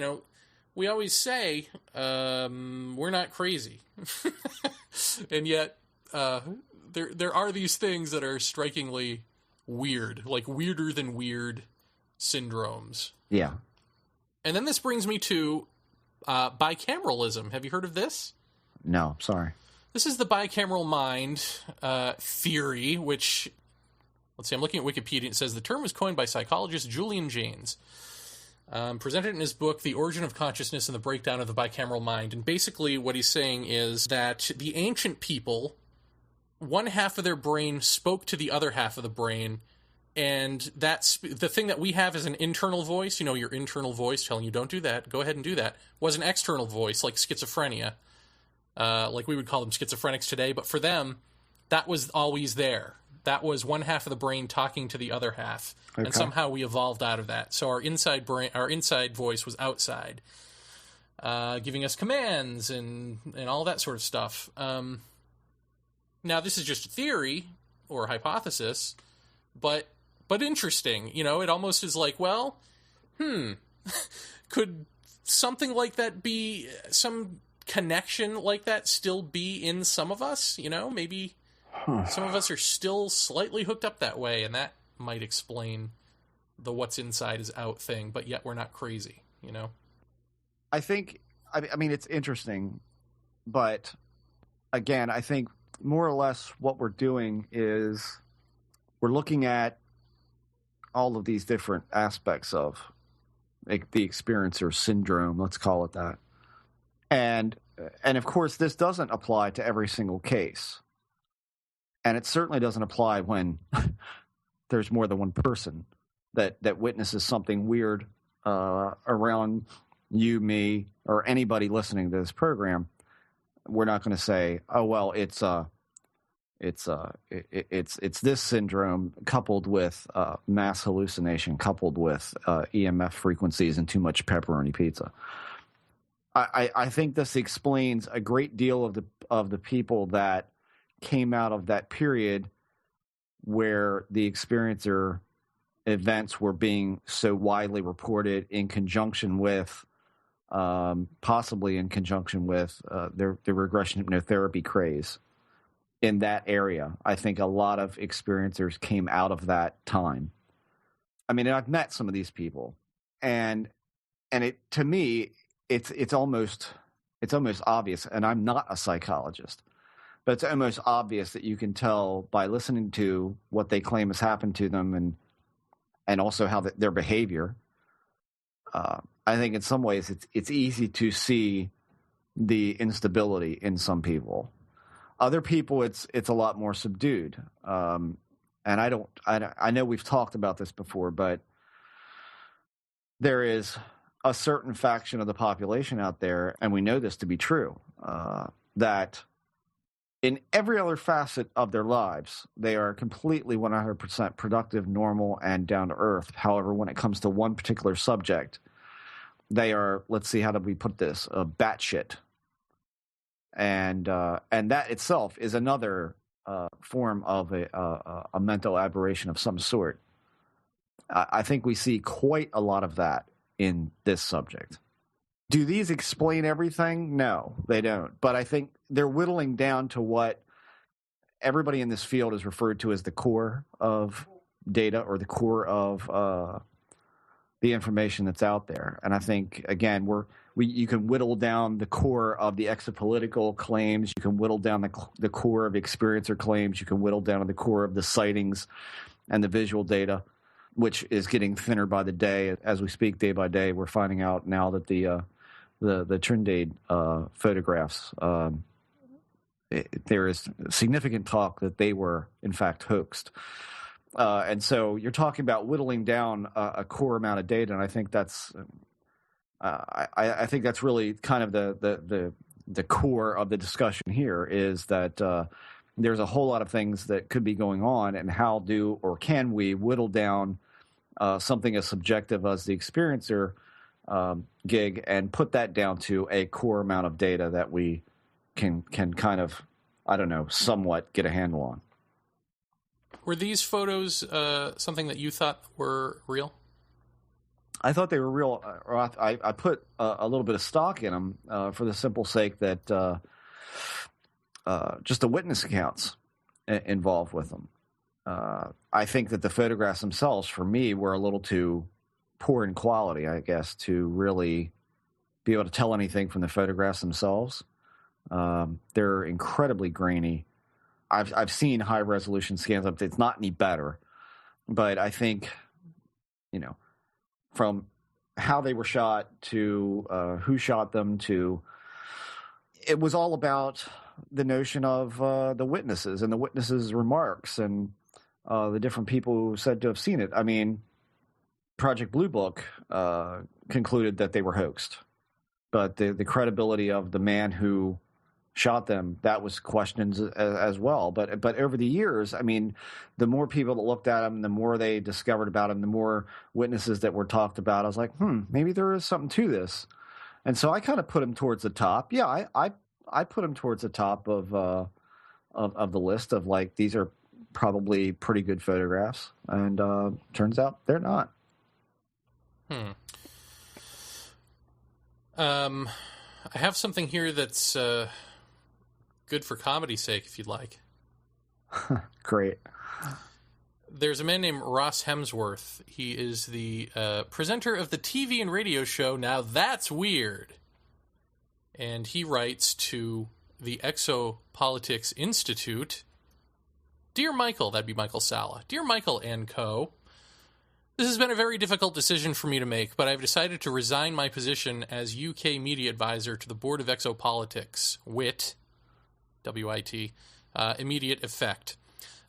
we always say we're not crazy. And yet there are these things that are strikingly weird, like weirder than weird syndromes. Yeah. And then this brings me to bicameralism. Have you heard of this? No, sorry. This is the bicameral mind theory, which, let's see, I'm looking at Wikipedia. It says the term was coined by psychologist Julian Jaynes. Presented in his book, The Origin of Consciousness and the Breakdown of the Bicameral Mind. And basically what he's saying is that the ancient people, one half of their brain spoke to the other half of the brain, and that's the thing that we have as an internal voice, your internal voice telling you don't do that, go ahead and do that, was an external voice, like schizophrenia. Like we would call them schizophrenics today, but for them, that was always there. That was one half of the brain talking to the other half, and somehow we evolved out of that. So our inside voice was outside, giving us commands and all that sort of stuff. Now, this is just a theory or a hypothesis, but interesting. It almost is like, well, could something like that be, some connection like that still be in some of us? Maybe some of us are still slightly hooked up that way, and that might explain the what's inside is out thing, but yet we're not crazy, I think, I mean, it's interesting, but again, I think more or less what we're doing is we're looking at all of these different aspects of like the experiencer syndrome, let's call it that. And of course, this doesn't apply to every single case. And it certainly doesn't apply when there's more than one person that witnesses something weird around you, me, or anybody listening to this program. We're not going to say, oh, well, it's this syndrome coupled with mass hallucination, coupled with EMF frequencies and too much pepperoni pizza. I think this explains a great deal of the people that came out of that period where the experiencer events were being so widely reported in conjunction with, possibly in conjunction with the regression hypnotherapy craze in that area. I think a lot of experiencers came out of that time. I mean, I've met some of these people, and it, to me, it's almost obvious, and I'm not a psychologist, but it's almost obvious that you can tell by listening to what they claim has happened to them and also how their behavior. I think in some ways it's easy to see the instability in some people. Other people, it's a lot more subdued. And I know we've talked about this before, but there is a certain faction of the population out there, and we know this to be true, that in every other facet of their lives, they are completely 100% productive, normal, and down to earth. However, when it comes to one particular subject, they are, let's see, how do we put this? Batshit. And that itself is another form of a mental aberration of some sort. I think we see quite a lot of that in this subject. Do these explain everything? No, they don't. But I think they're whittling down to what everybody in this field is referred to as the core of data, or the core of the information that's out there. And I think, again, you can whittle down the core of the exopolitical claims. You can whittle down the core of experiencer claims. You can whittle down to the core of the sightings and the visual data, which is getting thinner by the day. As we speak, day by day, we're finding out now that the Trindade photographs, there is significant talk that they were, in fact, hoaxed. And so you're talking about whittling down a core amount of data, and I think that's I think that's really kind of the core of the discussion here, is that there's a whole lot of things that could be going on, and how do or can we whittle down something as subjective as the experiencer gig and put that down to a core amount of data that we can kind of, I don't know, somewhat get a handle on. Were these photos something that you thought were real? I thought they were real. I put a little bit of stock in them for the simple sake that just the witness accounts involved with them. I think that the photographs themselves, for me, were a little too poor in quality, I guess, to really be able to tell anything from the photographs themselves. They're incredibly grainy. I've seen high resolution scans. It's not any better, but I think, from how they were shot to who shot them to, it was all about the notion of the witnesses and the witnesses' remarks and the different people who said to have seen it. I mean, Project Blue Book concluded that they were hoaxed, but the credibility of the man who shot them, that was questioned as well. But over the years, I mean, the more people that looked at him, the more they discovered about him, the more witnesses that were talked about. I was like, maybe there is something to this. And so I kind of put him towards the top. Yeah, I put him towards the top of the list of, like, these are probably pretty good photographs. And turns out they're not. I have something here that's good for comedy's sake, if you'd like. Great. There's a man named Ross Hemsworth. He is the presenter of the TV and radio show Now That's Weird. And he writes to the Exopolitics Institute, Dear Michael, that'd be Michael Sala. Dear Michael and co., this has been a very difficult decision for me to make, but I've decided to resign my position as UK media advisor to the Board of Exopolitics, WIT, W-I-T, immediate effect.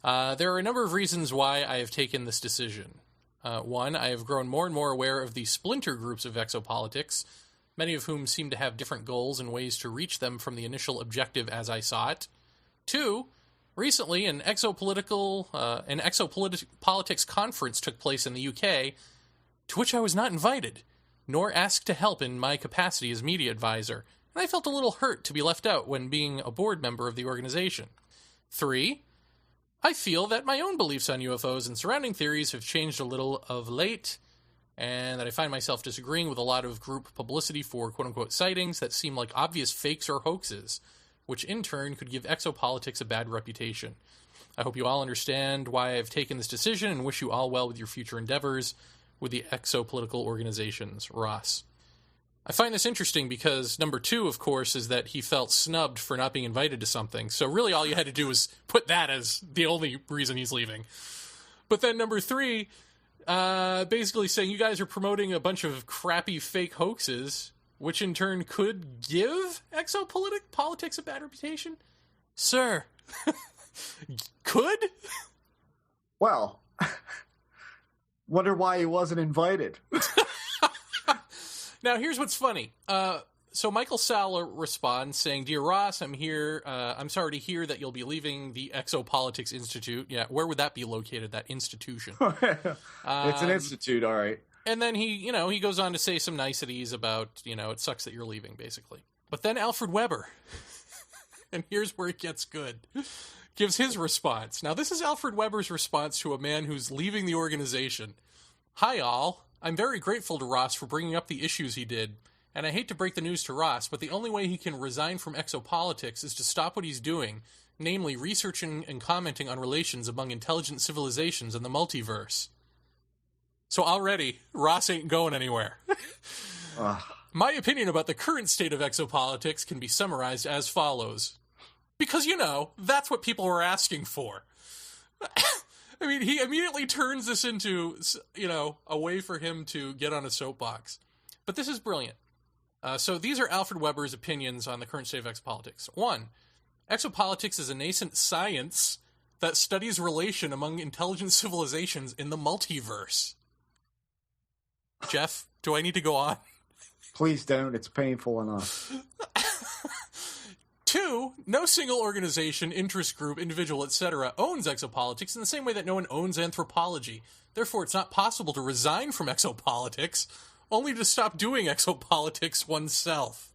There are a number of reasons why I have taken this decision. One, I have grown more and more aware of the splinter groups of exopolitics, many of whom seem to have different goals and ways to reach them from the initial objective as I saw it. Two, recently an exopolitics conference took place in the UK, to which I was not invited, nor asked to help in my capacity as media advisor, and I felt a little hurt to be left out when being a board member of the organization. 3, I feel that my own beliefs on UFOs and surrounding theories have changed a little of late, and that I find myself disagreeing with a lot of group publicity for quote-unquote sightings that seem like obvious fakes or hoaxes, which in turn could give exopolitics a bad reputation. I hope you all understand why I've taken this decision and wish you all well with your future endeavors with the exopolitical organizations. Ross. I find this interesting because number 2, of course, is that he felt snubbed for not being invited to something. So really all you had to do was put that as the only reason he's leaving. But then number 3, basically saying you guys are promoting a bunch of crappy fake hoaxes, which in turn could give exopolitics a bad reputation? Sir. Could? Well, wonder why he wasn't invited. Now, here's what's funny. So Michael Sala responds saying, Dear Ross, I'm here. I'm sorry to hear that you'll be leaving the Exopolitics Institute. Yeah, where would that be located, that institution? It's an institute, all right. And then he goes on to say some niceties about, it sucks that you're leaving, basically. But then Alfred Weber, and here's where it gets good, gives his response. Now, this is Alfred Weber's response to a man who's leaving the organization. Hi, all. I'm very grateful to Ross for bringing up the issues he did, and I hate to break the news to Ross, but the only way he can resign from exopolitics is to stop what he's doing, namely researching and commenting on relations among intelligent civilizations in the multiverse. So already, Ross ain't going anywhere. My opinion about the current state of exopolitics can be summarized as follows. Because, that's what people were asking for. I mean, he immediately turns this into, a way for him to get on a soapbox. But this is brilliant. So these are Alfred Weber's opinions on the current state of exopolitics. 1, exopolitics is a nascent science that studies relation among intelligent civilizations in the multiverse. Jeff, do I need to go on? Please don't. It's painful enough. 2, no single organization, interest group, individual, etc. owns exopolitics in the same way that no one owns anthropology. Therefore, it's not possible to resign from exopolitics, only to stop doing exopolitics oneself.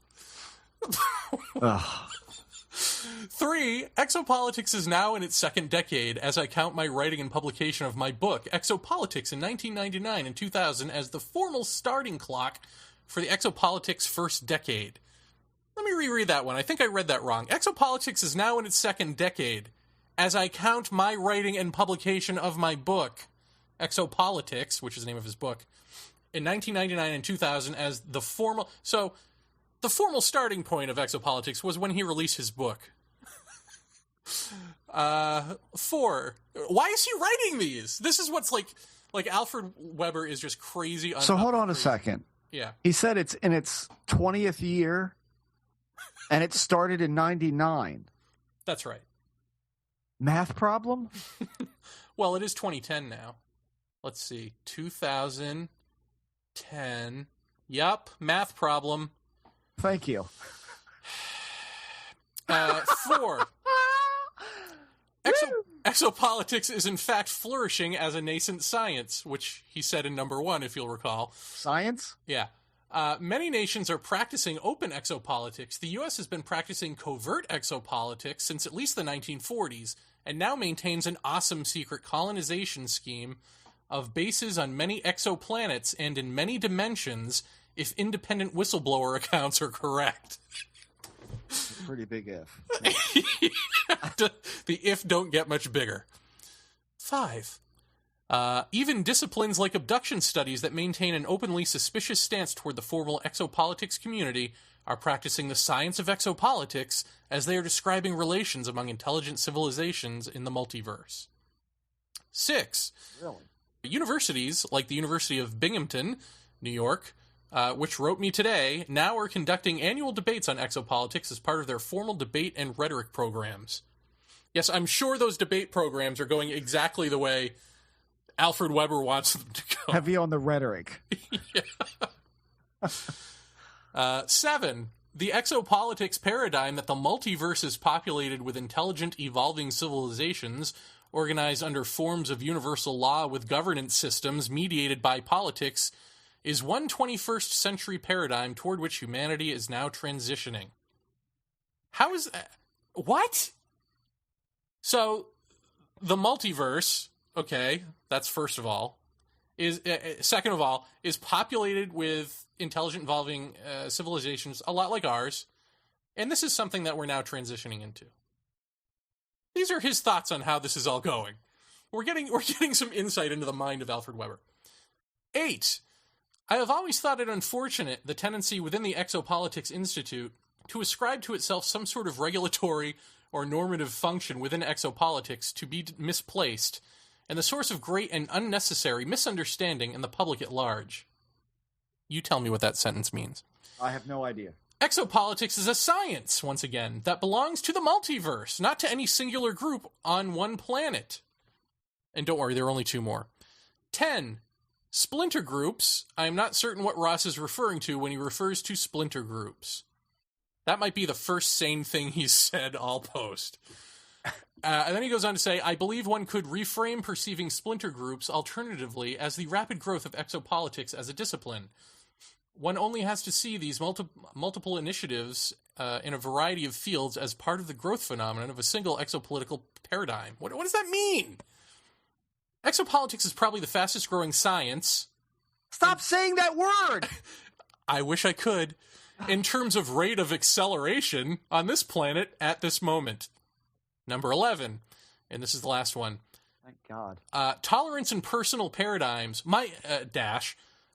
3, exopolitics is now in its second decade, as I count my writing and publication of my book, Exopolitics, in 1999 and 2000 as the formal starting clock for the exopolitics first decade. Let me reread that one. I think I read that wrong. Exopolitics is now in its second decade, as I count my writing and publication of my book, Exopolitics, which is the name of his book, in 1999 and 2000 as the formal... So, the formal starting point of exopolitics was when he released his book. 4, why is he writing these? This is what's like Alfred Weber is just crazy. So hold on a second. Yeah. He said it's in its 20th year, and it started in 99. That's right. Math problem? Well, it is 2010 now. Let's see. 2010. Yup, math problem. Thank you. 4. Exopolitics is in fact flourishing as a nascent science, which he said in number 1, if you'll recall. Science? Yeah. Many nations are practicing open exopolitics. The U.S. has been practicing covert exopolitics since at least the 1940s, and now maintains an awesome secret colonization scheme of bases on many exoplanets and in many dimensions, if independent whistleblower accounts are correct. Pretty big if. The if don't get much bigger. 5. Even disciplines like abduction studies that maintain an openly suspicious stance toward the formal exopolitics community are practicing the science of exopolitics as they are describing relations among intelligent civilizations in the multiverse. 6. Really? Universities, like the University of Binghamton, New York, which wrote me today, now are conducting annual debates on exopolitics as part of their formal debate and rhetoric programs. Yes, I'm sure those debate programs are going exactly the way Alfred Weber wants them to go. Heavy on the rhetoric. Yeah. 7. The exopolitics paradigm that the multiverse is populated with intelligent, evolving civilizations organized under forms of universal law with governance systems mediated by politics is one 21st century paradigm toward which humanity is now transitioning. How is that? What? So, the multiverse, okay, that's first of all, is second of all, is populated with intelligent evolving civilizations a lot like ours, and this is something that we're now transitioning into. These are his thoughts on how this is all going. We're getting some insight into the mind of Alfred Weber. 8. I have always thought it unfortunate, the tendency within the Exopolitics Institute to ascribe to itself some sort of regulatory or normative function within exopolitics to be misplaced, and the source of great and unnecessary misunderstanding in the public at large. You tell me what that sentence means. I have no idea. Exopolitics is a science, once again, that belongs to the multiverse, not to any singular group on one planet. And don't worry, there are only 2 more. 10. Splinter groups. I am not certain what Ross is referring to when he refers to splinter groups. That might be the first sane thing he's said all post. And then he goes on to say, I believe one could reframe perceiving splinter groups alternatively as the rapid growth of exopolitics as a discipline. One only has to see these multiple initiatives in a variety of fields as part of the growth phenomenon of a single exopolitical paradigm. What does that mean? Exopolitics is probably the fastest growing science. Stop saying that word! I wish I could. In terms of rate of acceleration on this planet at this moment. Number 11, and this is the last one. Thank God. Tolerance and personal paradigms. My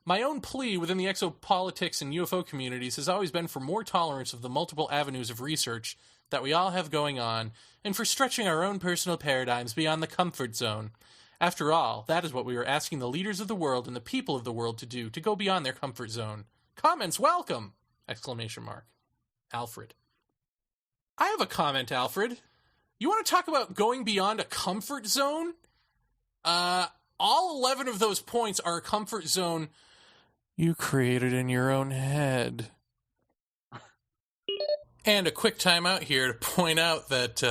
own plea within the exopolitics and UFO communities has always been for more tolerance of the multiple avenues of research that we all have going on, and for stretching our own personal paradigms beyond the comfort zone. After all, that is what we are asking the leaders of the world and the people of the world to do, to go beyond their comfort zone. Comments welcome! ! Alfred. I have a comment, Alfred. You want to talk about going beyond a comfort zone? All 11 of those points are a comfort zone you created in your own head. And a quick timeout here to point out that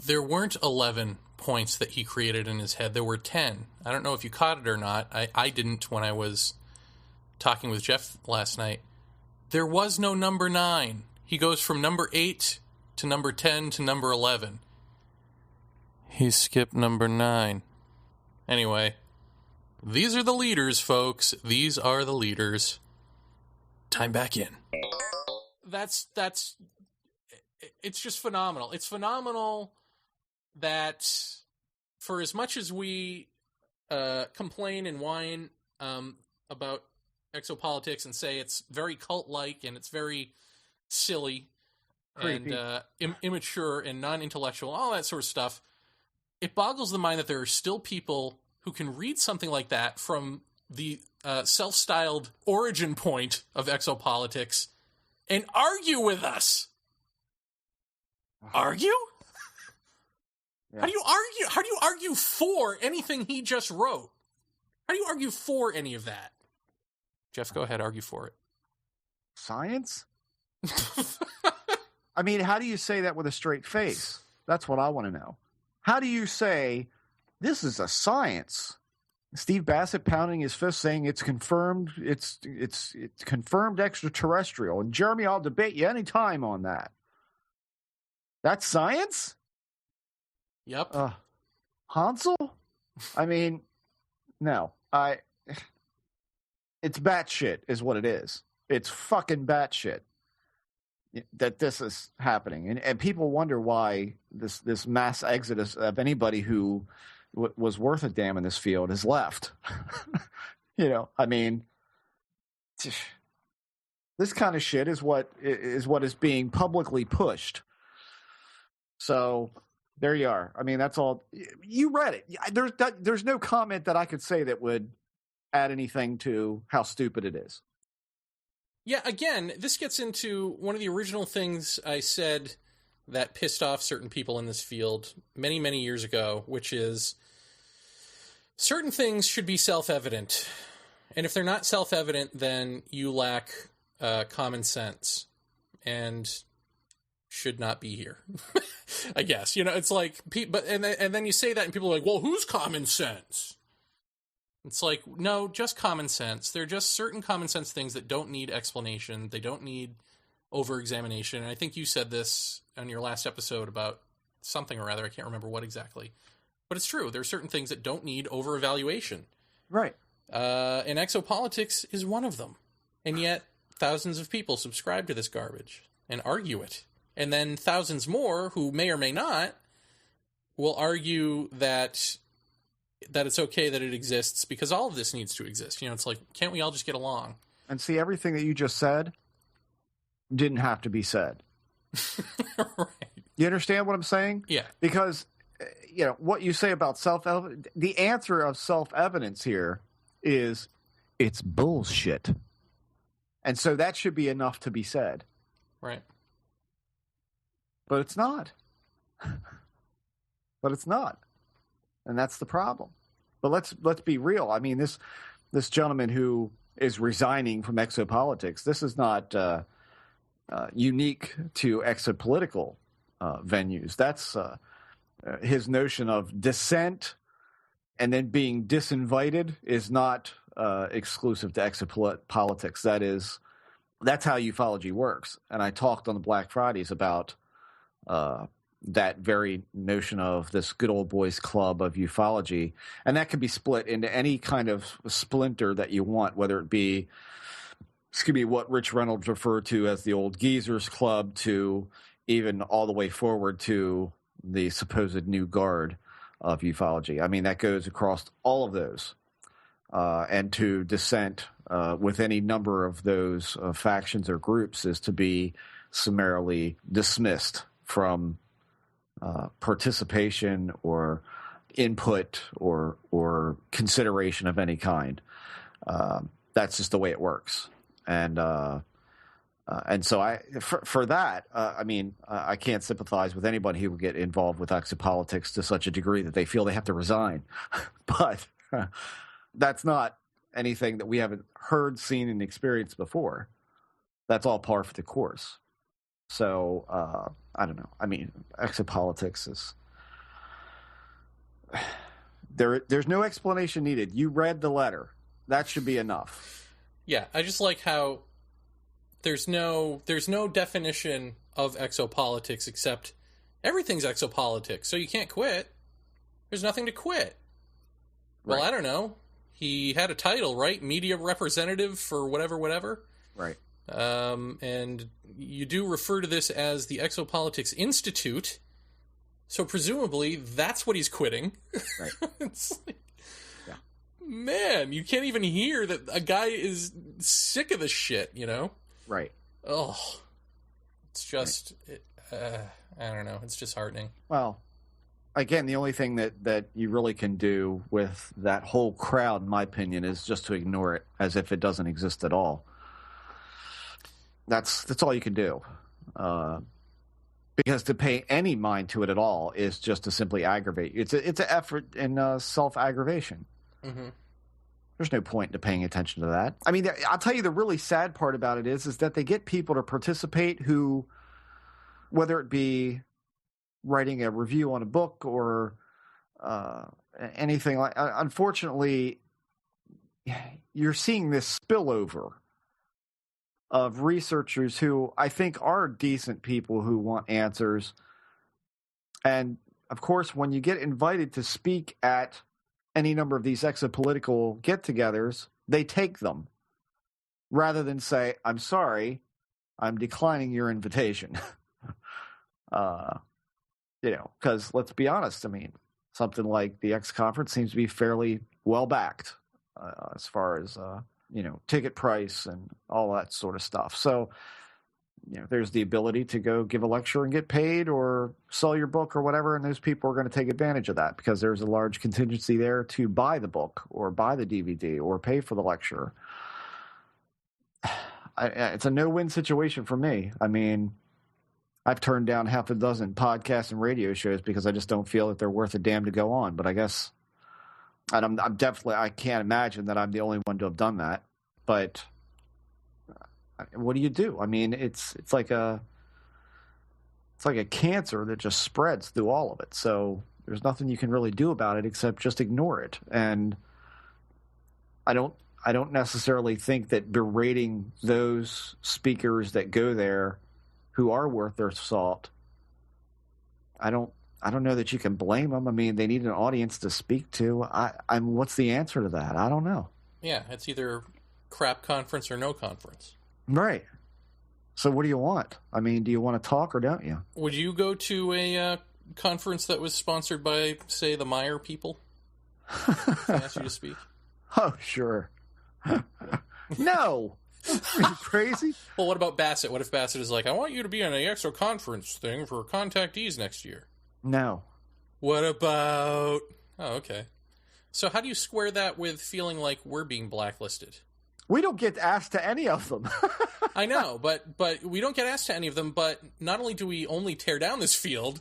there weren't 11 points that he created in his head. There were 10. I don't know if you caught it or not. I didn't when I was talking with Jeff last night. There was no number 9. He goes from number 8 to number 10 to number 11. He skipped number 9. Anyway, these are the leaders, folks. These are the leaders. Time back in. That's it's just phenomenal. It's phenomenal that for as much as we complain and whine about exopolitics and say it's very cult-like and it's very silly Creepy. and immature and non-intellectual, all that sort of stuff, it boggles the mind that there are still people who can read something like that from the self-styled origin point of exopolitics and argue with us. Argue? Yeah. How do you argue? How do you argue for anything he just wrote? How do you argue for any of that? Jeff, go ahead, argue for it. Science? I mean, how do you say that with a straight face? That's what I want to know. How do you say, this is a science? Steve Bassett pounding his fist saying it's confirmed, it's confirmed extraterrestrial. And Jeremy, I'll debate you any time on that. That's science? Yep. Hansel? I mean, no. It's batshit is what it is. It's fucking batshit that this is happening. And people wonder why this mass exodus of anybody who was worth a damn in this field has left. I mean, this kind of shit is what is being publicly pushed. So there you are. I mean, that's all. You read it. There's no comment that I could say that would add anything to how stupid it is. Yeah, again, this gets into one of the original things I said that pissed off certain people in this field many, many years ago, which is certain things should be self-evident. And if they're not self-evident, then you lack common sense and should not be here. I guess, it's like, and then you say that and people are like, well, who's common sense? It's like, no, just common sense. There are just certain common sense things that don't need explanation. They don't need over-examination. And I think you said this on your last episode about something or other. I can't remember what exactly. But it's true. There are certain things that don't need over-evaluation. Right. And exopolitics is one of them. And yet, thousands of people subscribe to this garbage and argue it. And then thousands more, who may or may not, will argue that it's okay that it exists because all of this needs to exist. It's like, can't we all just get along? And see, everything that you just said didn't have to be said. Right. You understand what I'm saying? Yeah. Because, what you say about self-evidence, the answer of self-evidence here is it's bullshit. And so that should be enough to be said. Right. But it's not. And that's the problem. But let's be real. I mean, this gentleman who is resigning from exopolitics, this is not unique to exopolitical venues. his notion of dissent and then being disinvited is not exclusive to exopolitics. That's how ufology works. And I talked on the Black Fridays about that very notion of this good old boys club of ufology, and that can be split into any kind of splinter that you want, whether it be what Rich Reynolds referred to as the old geezers club, to even all the way forward to the supposed new guard of ufology. I mean, that goes across all of those, and to dissent with any number of those factions or groups is to be summarily dismissed from participation or input or consideration of any kind. That's just the way it works. And so for that, I mean, I can't sympathize with anybody who would get involved with exopolitics to such a degree that they feel they have to resign. But that's not anything that we haven't heard, seen, and experienced before. That's all par for the course. So I don't know. I mean, exopolitics is there's no explanation needed. You read the letter. That should be enough. Yeah, I just like how there's no definition of exopolitics except everything's exopolitics, so you can't quit. There's nothing to quit. Well, right. I don't know. He had a title, right? Media representative for whatever. Right. And you do refer to this as the Exopolitics Institute, so presumably that's what he's quitting. Right. It's like, yeah. Man, you can't even hear that a guy is sick of this shit, you know? Right. Oh, it's just, right. I don't know. It's disheartening. Well, again, the only thing that you really can do with that whole crowd, in my opinion, is just to ignore it as if it doesn't exist at all. That's all you can do. Because to pay any mind to it at all is just to simply aggravate. It's an effort in self-aggravation. Mm-hmm. There's no point to paying attention to that. I mean, I'll tell you the really sad part about it is that they get people to participate who, whether it be writing a review on a book or anything like, unfortunately, you're seeing this spillover of researchers who I think are decent people who want answers. And of course, when you get invited to speak at any number of these exopolitical get-togethers, they take them rather than say, I'm sorry, I'm declining your invitation. Because let's be honest, I mean, something like the X conference seems to be fairly well backed as far as, ticket price and all that sort of stuff. So, there's the ability to go give a lecture and get paid or sell your book or whatever, and those people are going to take advantage of that because there's a large contingency there to buy the book or buy the DVD or pay for the lecture. It's a no-win situation for me. I mean, I've turned down half a dozen podcasts and radio shows because I just don't feel that they're worth a damn to go on. But I guess, and I'm definitely, I can't imagine that I'm the only one to have done that. But what do you do? I mean, it's like a cancer that just spreads through all of it. So there's nothing you can really do about it except just ignore it. And I don't necessarily think that berating those speakers that go there who are worth their salt, I don't know that you can blame them. I mean, they need an audience to speak to. What's the answer to that? I don't know. Yeah, it's either crap conference or no conference. Right. So what do you want? I mean, do you want to talk or don't you? Would you go to a conference that was sponsored by, say, the Meyer people? If they asked you to speak? Oh, sure. No. Are you crazy? Well, what about Bassett? What if Bassett is like, I want you to be on an EXO conference thing for contactees next year? No. What about... Oh, okay. So how do you square that with feeling like we're being blacklisted? We don't get asked to any of them. I know, but we don't get asked to any of them, but not only do we only tear down this field,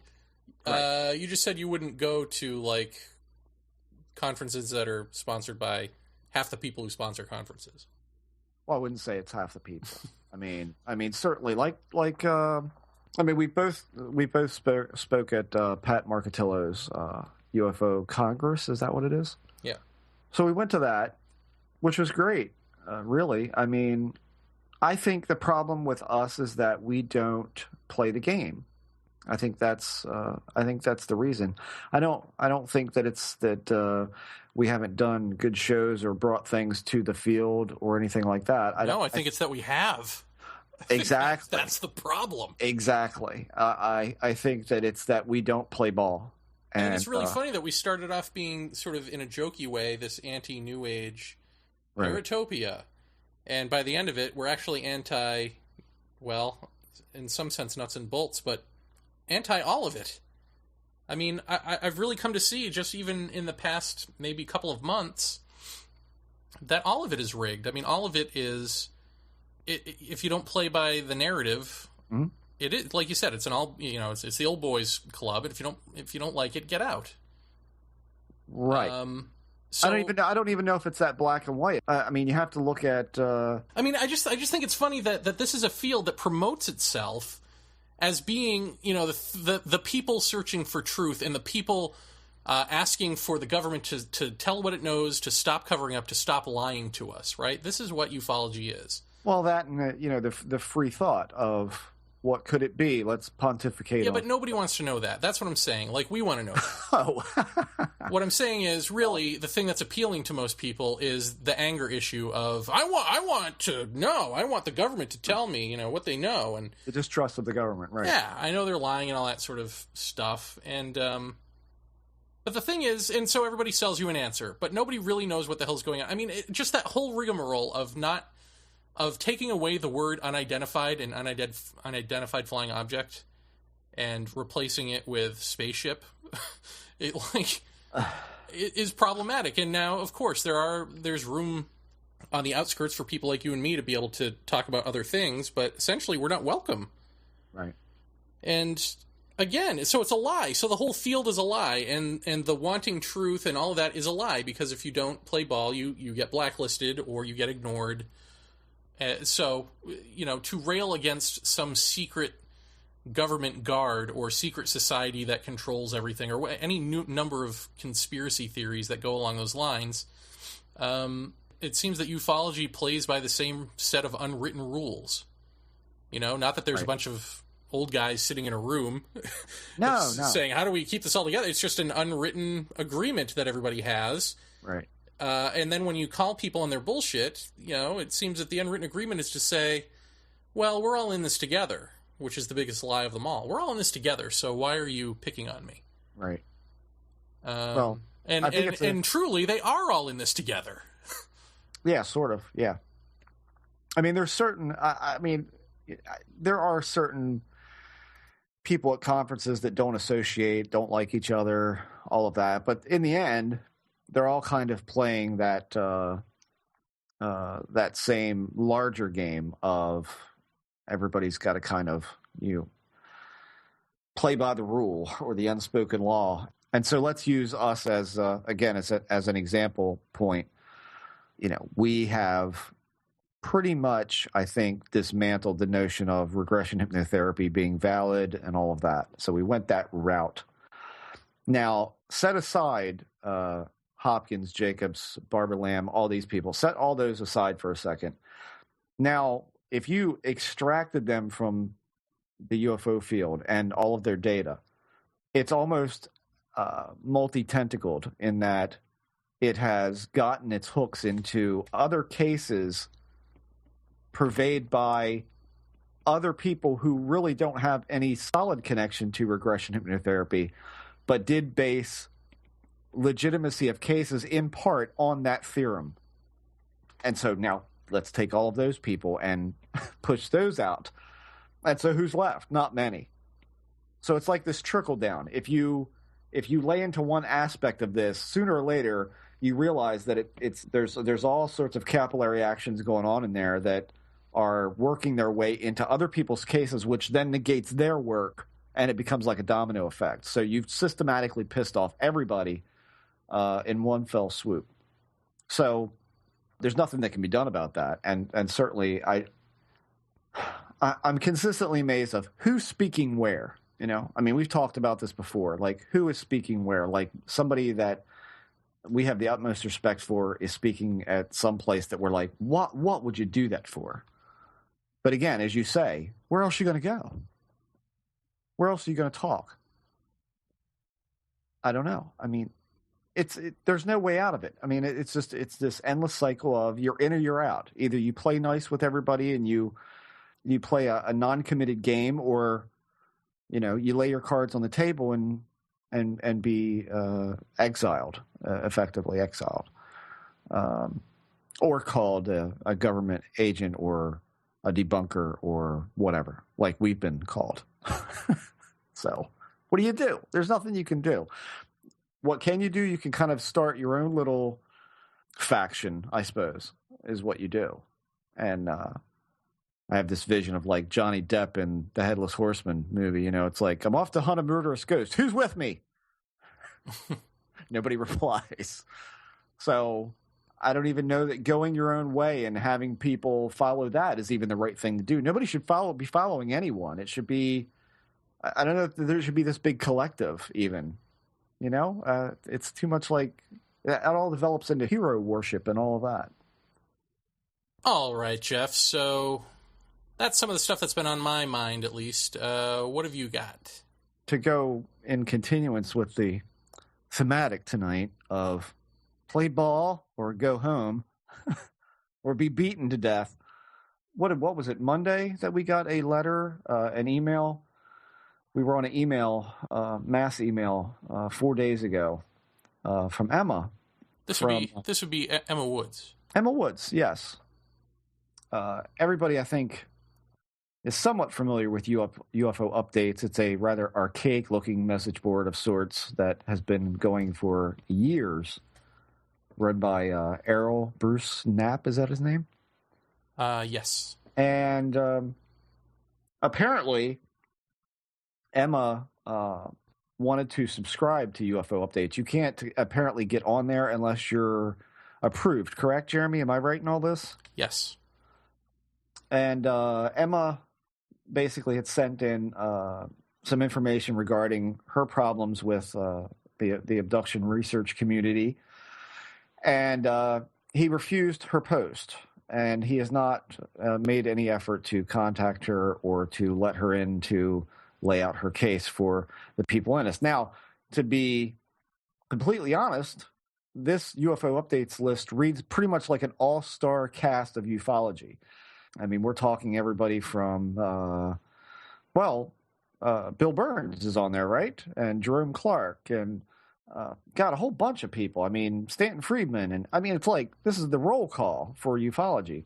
right. You just said you wouldn't go to, like, conferences that are sponsored by half the people who sponsor conferences. Well, I wouldn't say it's half the people. I mean, certainly, like I mean, we both spoke at Pat Marcatillo's UFO Congress. Is that what it is? Yeah. So we went to that, which was great. Really, I mean, I think the problem with us is that we don't play the game. I think that's the reason. I don't think that it's that we haven't done good shows or brought things to the field or anything like that. I think it's that we have. Exactly. That's the problem. Exactly. I think that it's that we don't play ball. And it's really funny that we started off being sort of in a jokey way, this anti-New Age Paratopia. And by the end of it, we're actually anti, well, in some sense, nuts and bolts, but anti all of it. I mean, I've really come to see, just even in the past maybe couple of months, that all of it is rigged. I mean, all of it is... if you don't play by the narrative, it is, like you said, it's an all, it's the old boys club. And if you don't like it, get out. Right. So, I don't even know if it's that black and white. I mean, you have to look at. I mean, I just think it's funny that this is a field that promotes itself as being, the people searching for truth and the people asking for the government to tell what it knows, to stop covering up, to stop lying to us. Right. This is what ufology is. Well, that and the free thought of what could it be? Let's pontificate. Yeah, but nobody wants to know that. That's what I'm saying. Like, we want to know that. Oh. What I'm saying is, really, the thing that's appealing to most people is the anger issue of, I want to know. I want the government to tell me, what they know. And the distrust of the government, right? Yeah, I know they're lying and all that sort of stuff. And, but the thing is, and so everybody sells you an answer, but nobody really knows what the hell's going on. I mean, just that whole rigmarole of taking away the word unidentified and unidentified flying object and replacing it with spaceship, it is problematic. And now, of course, there's room on the outskirts for people like you and me to be able to talk about other things, but essentially we're not welcome. Right. And again, so it's a lie. So the whole field is a lie, and the wanting truth and all of that is a lie, because if you don't play ball, you get blacklisted or you get ignored. So, to rail against some secret government guard or secret society that controls everything, or any number of conspiracy theories that go along those lines, it seems that ufology plays by the same set of unwritten rules. Not that there's a bunch of old guys sitting in a room saying, how do we keep this all together? It's just an unwritten agreement that everybody has. Right. And then when you call people on their bullshit, it seems that the unwritten agreement is to say, well, we're all in this together, which is the biggest lie of them all. We're all in this together, so why are you picking on me? Right. And truly, they are all in this together. Yeah, sort of, yeah. I mean, there's certain... there are certain people at conferences that don't associate, don't like each other, all of that. But in the end... they're all kind of playing that same larger game of everybody's got to kind of play by the rule or the unspoken law. And so let's use us as an example point. We have pretty much, I think, dismantled the notion of regression hypnotherapy being valid and all of that. So we went that route. Now, set aside Hopkins, Jacobs, Barbara Lamb, all these people. Set all those aside for a second. Now, if you extracted them from the UFO field and all of their data, it's almost multi-tentacled in that it has gotten its hooks into other cases purveyed by other people who really don't have any solid connection to regression hypnotherapy, but did base legitimacy of cases in part on that theorem. And so now let's take all of those people and push those out. And so who's left? Not many. So it's like this trickle down. If you lay into one aspect of this, sooner or later you realize that there's all sorts of capillary actions going on in there that are working their way into other people's cases, which then negates their work, and it becomes like a domino effect. So you've systematically pissed off everybody in one fell swoop. So there's nothing that can be done about that. And certainly I'm consistently amazed of who's speaking where. You know, I mean, we've talked about this before. Like, who is speaking where? Like, somebody that we have the utmost respect for is speaking at some place that we're like, what would you do that for? But again, as you say, where else are you going to go? Where else are you going to talk? I don't know. I mean, there's no way out of it. I mean, it's this endless cycle of you're in or you're out. Either you play nice with everybody and you play a non-committed game, or you lay your cards on the table and be exiled, effectively exiled, or called a government agent or a debunker or whatever, like we've been called. So what do you do? There's nothing you can do. What can you do? You can kind of start your own little faction, I suppose, is what you do. And I have this vision of like Johnny Depp in the Headless Horseman movie. It's like, I'm off to hunt a murderous ghost. Who's with me? Nobody replies. So I don't even know that going your own way and having people follow that is even the right thing to do. Nobody should be following anyone. It should be, I don't know if there should be this big collective even. It's too much like, it all develops into hero worship and all of that. All right, Jeff. So that's some of the stuff that's been on my mind, at least. What have you got? To go in continuance with the thematic tonight of play ball or go home or be beaten to death. What was it, Monday that we got a letter, an email? We were on an email, mass email, 4 days ago from Emma. This would be Emma Woods. Emma Woods, yes. Everybody, I think, is somewhat familiar with UFO updates. It's a rather archaic-looking message board of sorts that has been going for years, run by Errol Bruce Knapp. Is that his name? Yes. And apparently, Emma wanted to subscribe to UFO updates. You can't apparently get on there unless you're approved. Correct, Jeremy? Am I right in all this? Yes. And Emma basically had sent in some information regarding her problems with the abduction research community. And he refused her post. And he has not made any effort to contact her or to let her in to lay out her case for the people in us. Now, to be completely honest, this UFO updates list reads pretty much like an all-star cast of ufology. I mean, we're talking everybody from, Bill Burns is on there, right? And Jerome Clark, and got a whole bunch of people. I mean, Stanton Friedman, and I mean, it's like, this is the roll call for ufology.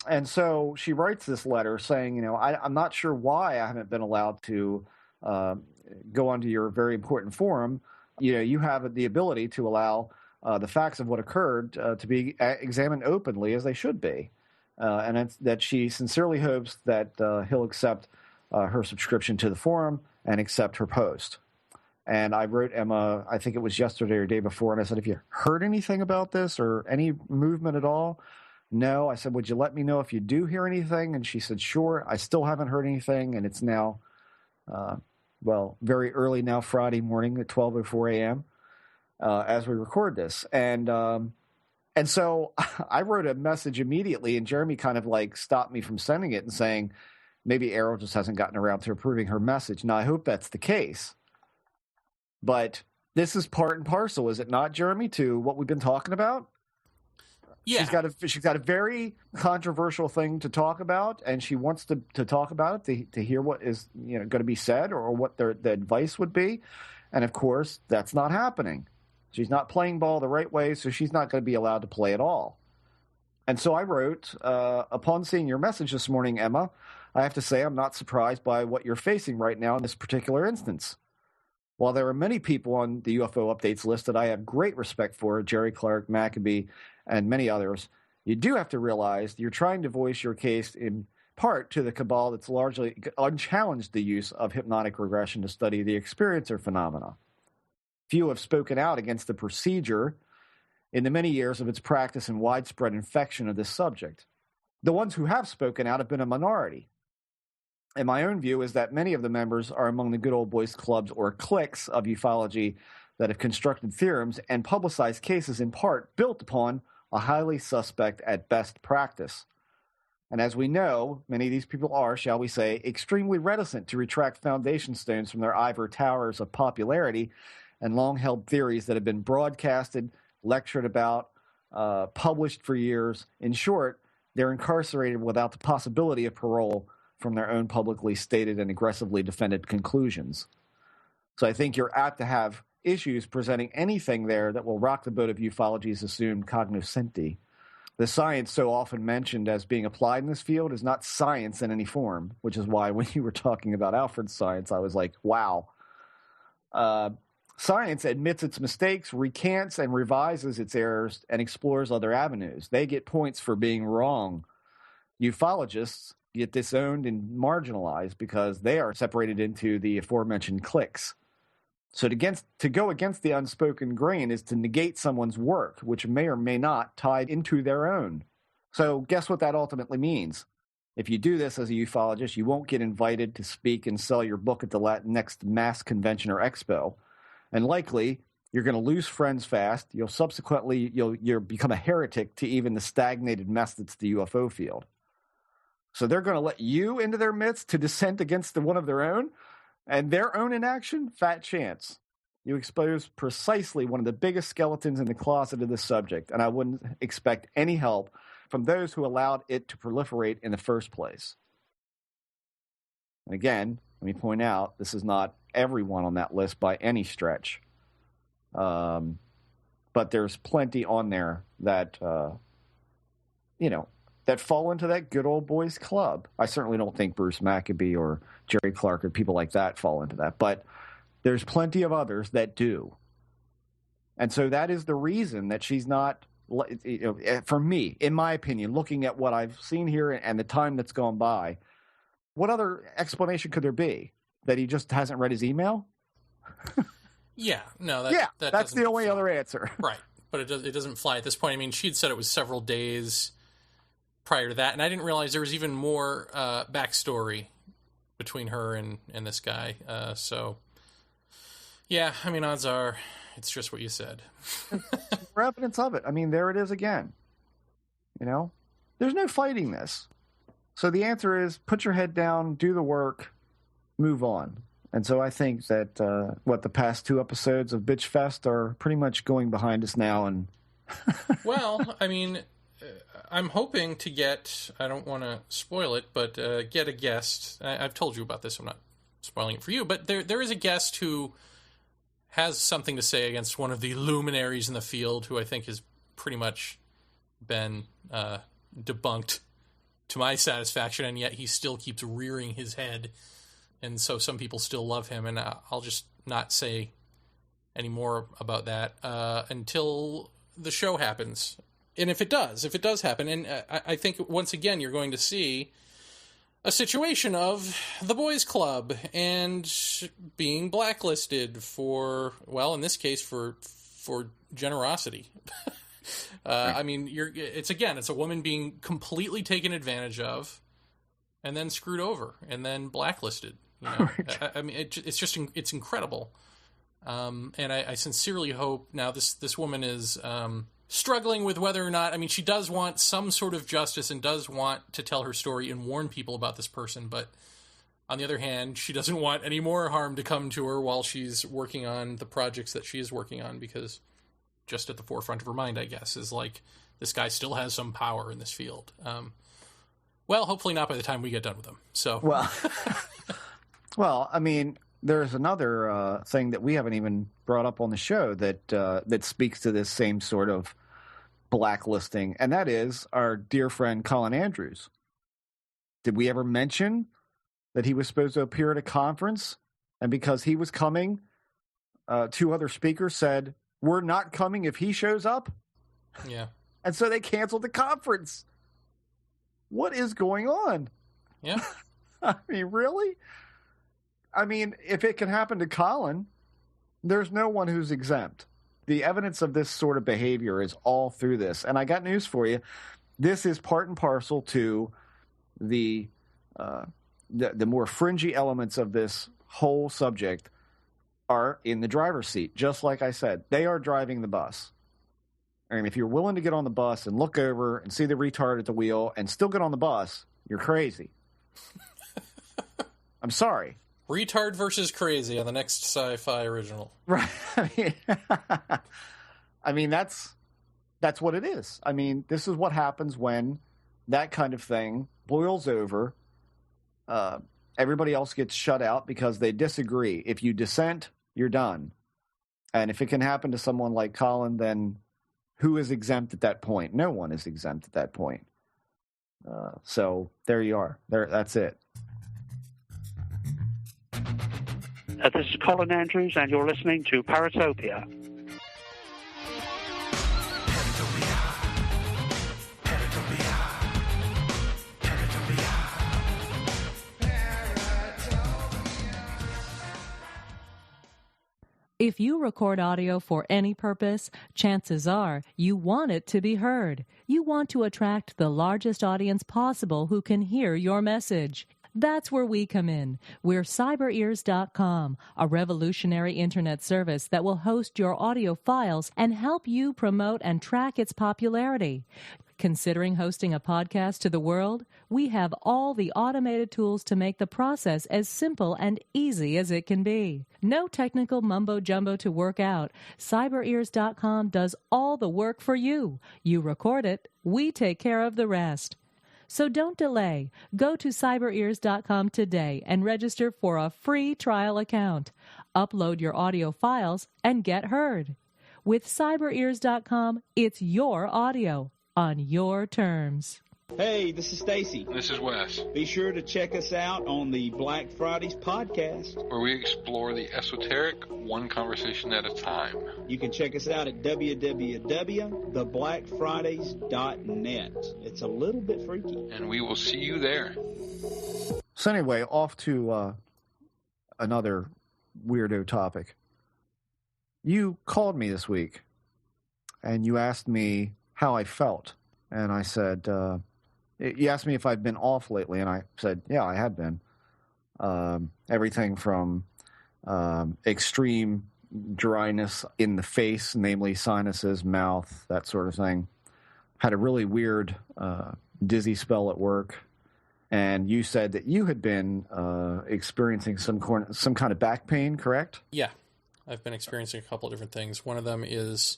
And so she writes this letter saying, I'm not sure why I haven't been allowed to go onto your very important forum. You have the ability to allow the facts of what occurred to be examined openly as they should be. And it's that she sincerely hopes that he'll accept her subscription to the forum and accept her post. And I wrote Emma, I think it was yesterday or day before, and I said, have you heard anything about this or any movement at all? No. I said, would you let me know if you do hear anything? And she said, sure. I still haven't heard anything, and it's now, very early now, Friday morning at 12:04 a.m. As we record this. And so I wrote a message immediately, and Jeremy kind of like stopped me from sending it and saying, maybe Errol just hasn't gotten around to approving her message. Now, I hope that's the case. But this is part and parcel, is it not, Jeremy, to what we've been talking about? Yeah. She's got a very controversial thing to talk about, and she wants to talk about it, to hear what is going to be said or what the advice would be. And, of course, that's not happening. She's not playing ball the right way, so she's not going to be allowed to play at all. And so I wrote, upon seeing your message this morning, Emma, I have to say I'm not surprised by what you're facing right now in this particular instance. While there are many people on the UFO updates list that I have great respect for, Jerry Clark, Maccabee, and many others, you do have to realize you're trying to voice your case in part to the cabal that's largely unchallenged the use of hypnotic regression to study the experiencer phenomena. Few have spoken out against the procedure in the many years of its practice and widespread infection of this subject. The ones who have spoken out have been a minority. And my own view is that many of the members are among the good old boys clubs or cliques of ufology that have constructed theorems and publicized cases in part built upon a highly suspect at best practice. And as we know, many of these people are, shall we say, extremely reticent to retract foundation stones from their ivory towers of popularity and long-held theories that have been broadcasted, lectured about, published for years. In short, they're incarcerated without the possibility of parole from their own publicly stated and aggressively defended conclusions. So I think you're apt to have issues presenting anything there that will rock the boat of ufology's assumed cognoscenti. The science so often mentioned as being applied in this field is not science in any form, which is why when you were talking about Alfred's science, I was like, wow. Science admits its mistakes, recants and revises its errors, and explores other avenues. They get points for being wrong. Ufologists get disowned and marginalized because they are separated into the aforementioned cliques. So to go against the unspoken grain is to negate someone's work, which may or may not tie into their own. So guess what that ultimately means? If you do this as a ufologist, you won't get invited to speak and sell your book at the next mass convention or expo. And likely, you're going to lose friends fast. You'll become a heretic to even the stagnated mess that's the UFO field. So they're going to let you into their midst to dissent against one of their own? And their own inaction? Fat chance. You expose precisely one of the biggest skeletons in the closet of this subject, and I wouldn't expect any help from those who allowed it to proliferate in the first place. And again, let me point out, this is not everyone on that list by any stretch. But there's plenty on there that, that fall into that good old boys club. I certainly don't think Bruce Maccabee or Jerry Clark or people like that fall into that, but there's plenty of others that do. And so that is the reason that she's not, for me, in my opinion, looking at what I've seen here and the time that's gone by, what other explanation could there be? That he just hasn't read his email? Yeah, no, that's the only other answer. Right, but it doesn't fly at this point. I mean, she'd said it was several days prior to that, and I didn't realize there was even more backstory between her and this guy. So, yeah, I mean, odds are it's just what you said. For evidence of it. I mean, there it is again. There's no fighting this. So the answer is put your head down, do the work, move on. And so I think that the past 2 episodes of Bitch Fest are pretty much going behind us now. And well, I mean, I'm hoping to get, I don't want to spoil it, but get a guest. I've told you about this. I'm not spoiling it for you, but there is a guest who has something to say against one of the luminaries in the field who I think has pretty much been debunked to my satisfaction, and yet he still keeps rearing his head. And so some people still love him, and I'll just not say any more about that until the show happens. And if it does happen, and I think once again you're going to see a situation of the boys club and being blacklisted for, well, in this case for generosity. I mean, it's a woman being completely taken advantage of, and then screwed over, and then blacklisted. Right. I mean, it's incredible. And I sincerely hope now this woman is struggling with whether or not, I mean, she does want some sort of justice and does want to tell her story and warn people about this person, but on the other hand, she doesn't want any more harm to come to her while she's working on the projects that she is working on, because just at the forefront of her mind, I guess, is like, this guy still has some power in this field. Well, hopefully not by the time we get done with him. So, well, I mean, there's another thing that we haven't even brought up on the show that speaks to this same sort of blacklisting, and that is our dear friend Colin Andrews. Did we ever mention that he was supposed to appear at a conference, and because he was coming, 2 other speakers said, "We're not coming if he shows up"? Yeah. And so they canceled the conference. What is going on? Yeah. I mean, really? I mean, if it can happen to Colin, there's no one who's exempt. The evidence of this sort of behavior is all through this. And I got news for you. This is part and parcel to the the more fringy elements of this whole subject are in the driver's seat. Just like I said, they are driving the bus. And if you're willing to get on the bus and look over and see the retard at the wheel and still get on the bus, you're crazy. I'm sorry. Retard versus crazy on the next sci-fi original. Right. I mean, that's what it is. I mean, this is what happens when that kind of thing boils over. Everybody else gets shut out because they disagree. If you dissent, you're done. And if it can happen to someone like Colin, then who is exempt at that point? No one is exempt at that point. So there you are. That's it. This is Colin Andrews, and you're listening to Paratopia. If you record audio for any purpose, chances are you want it to be heard. You want to attract the largest audience possible who can hear your message. That's where we come in. We're cyberears.com, a revolutionary internet service that will host your audio files and help you promote and track its popularity. Considering hosting a podcast to the world? We have all the automated tools to make the process as simple and easy as it can be. No technical mumbo-jumbo to work out. Cyberears.com does all the work for you. You record it, we take care of the rest. So don't delay. Go to cyberears.com today and register for a free trial account. Upload your audio files and get heard. With cyberears.com, it's your audio on your terms. Hey, this is Stacy. This is Wes, Be sure to check us out on the Black Fridays podcast. where we explore the esoteric one conversation at a time. You can check us out at www.theblackfridays.net. It's a little bit freaky. And we will see you there. So anyway, off to another weirdo topic. You called me this week, and you asked me how I felt. And I said, you asked me if I'd been off lately, and I said, yeah, I had been. Everything from extreme dryness in the face, namely sinuses, mouth, that sort of thing. Had a really weird dizzy spell at work. And you said that you had been experiencing some kind of back pain, correct? Yeah, I've been experiencing a couple of different things. One of them is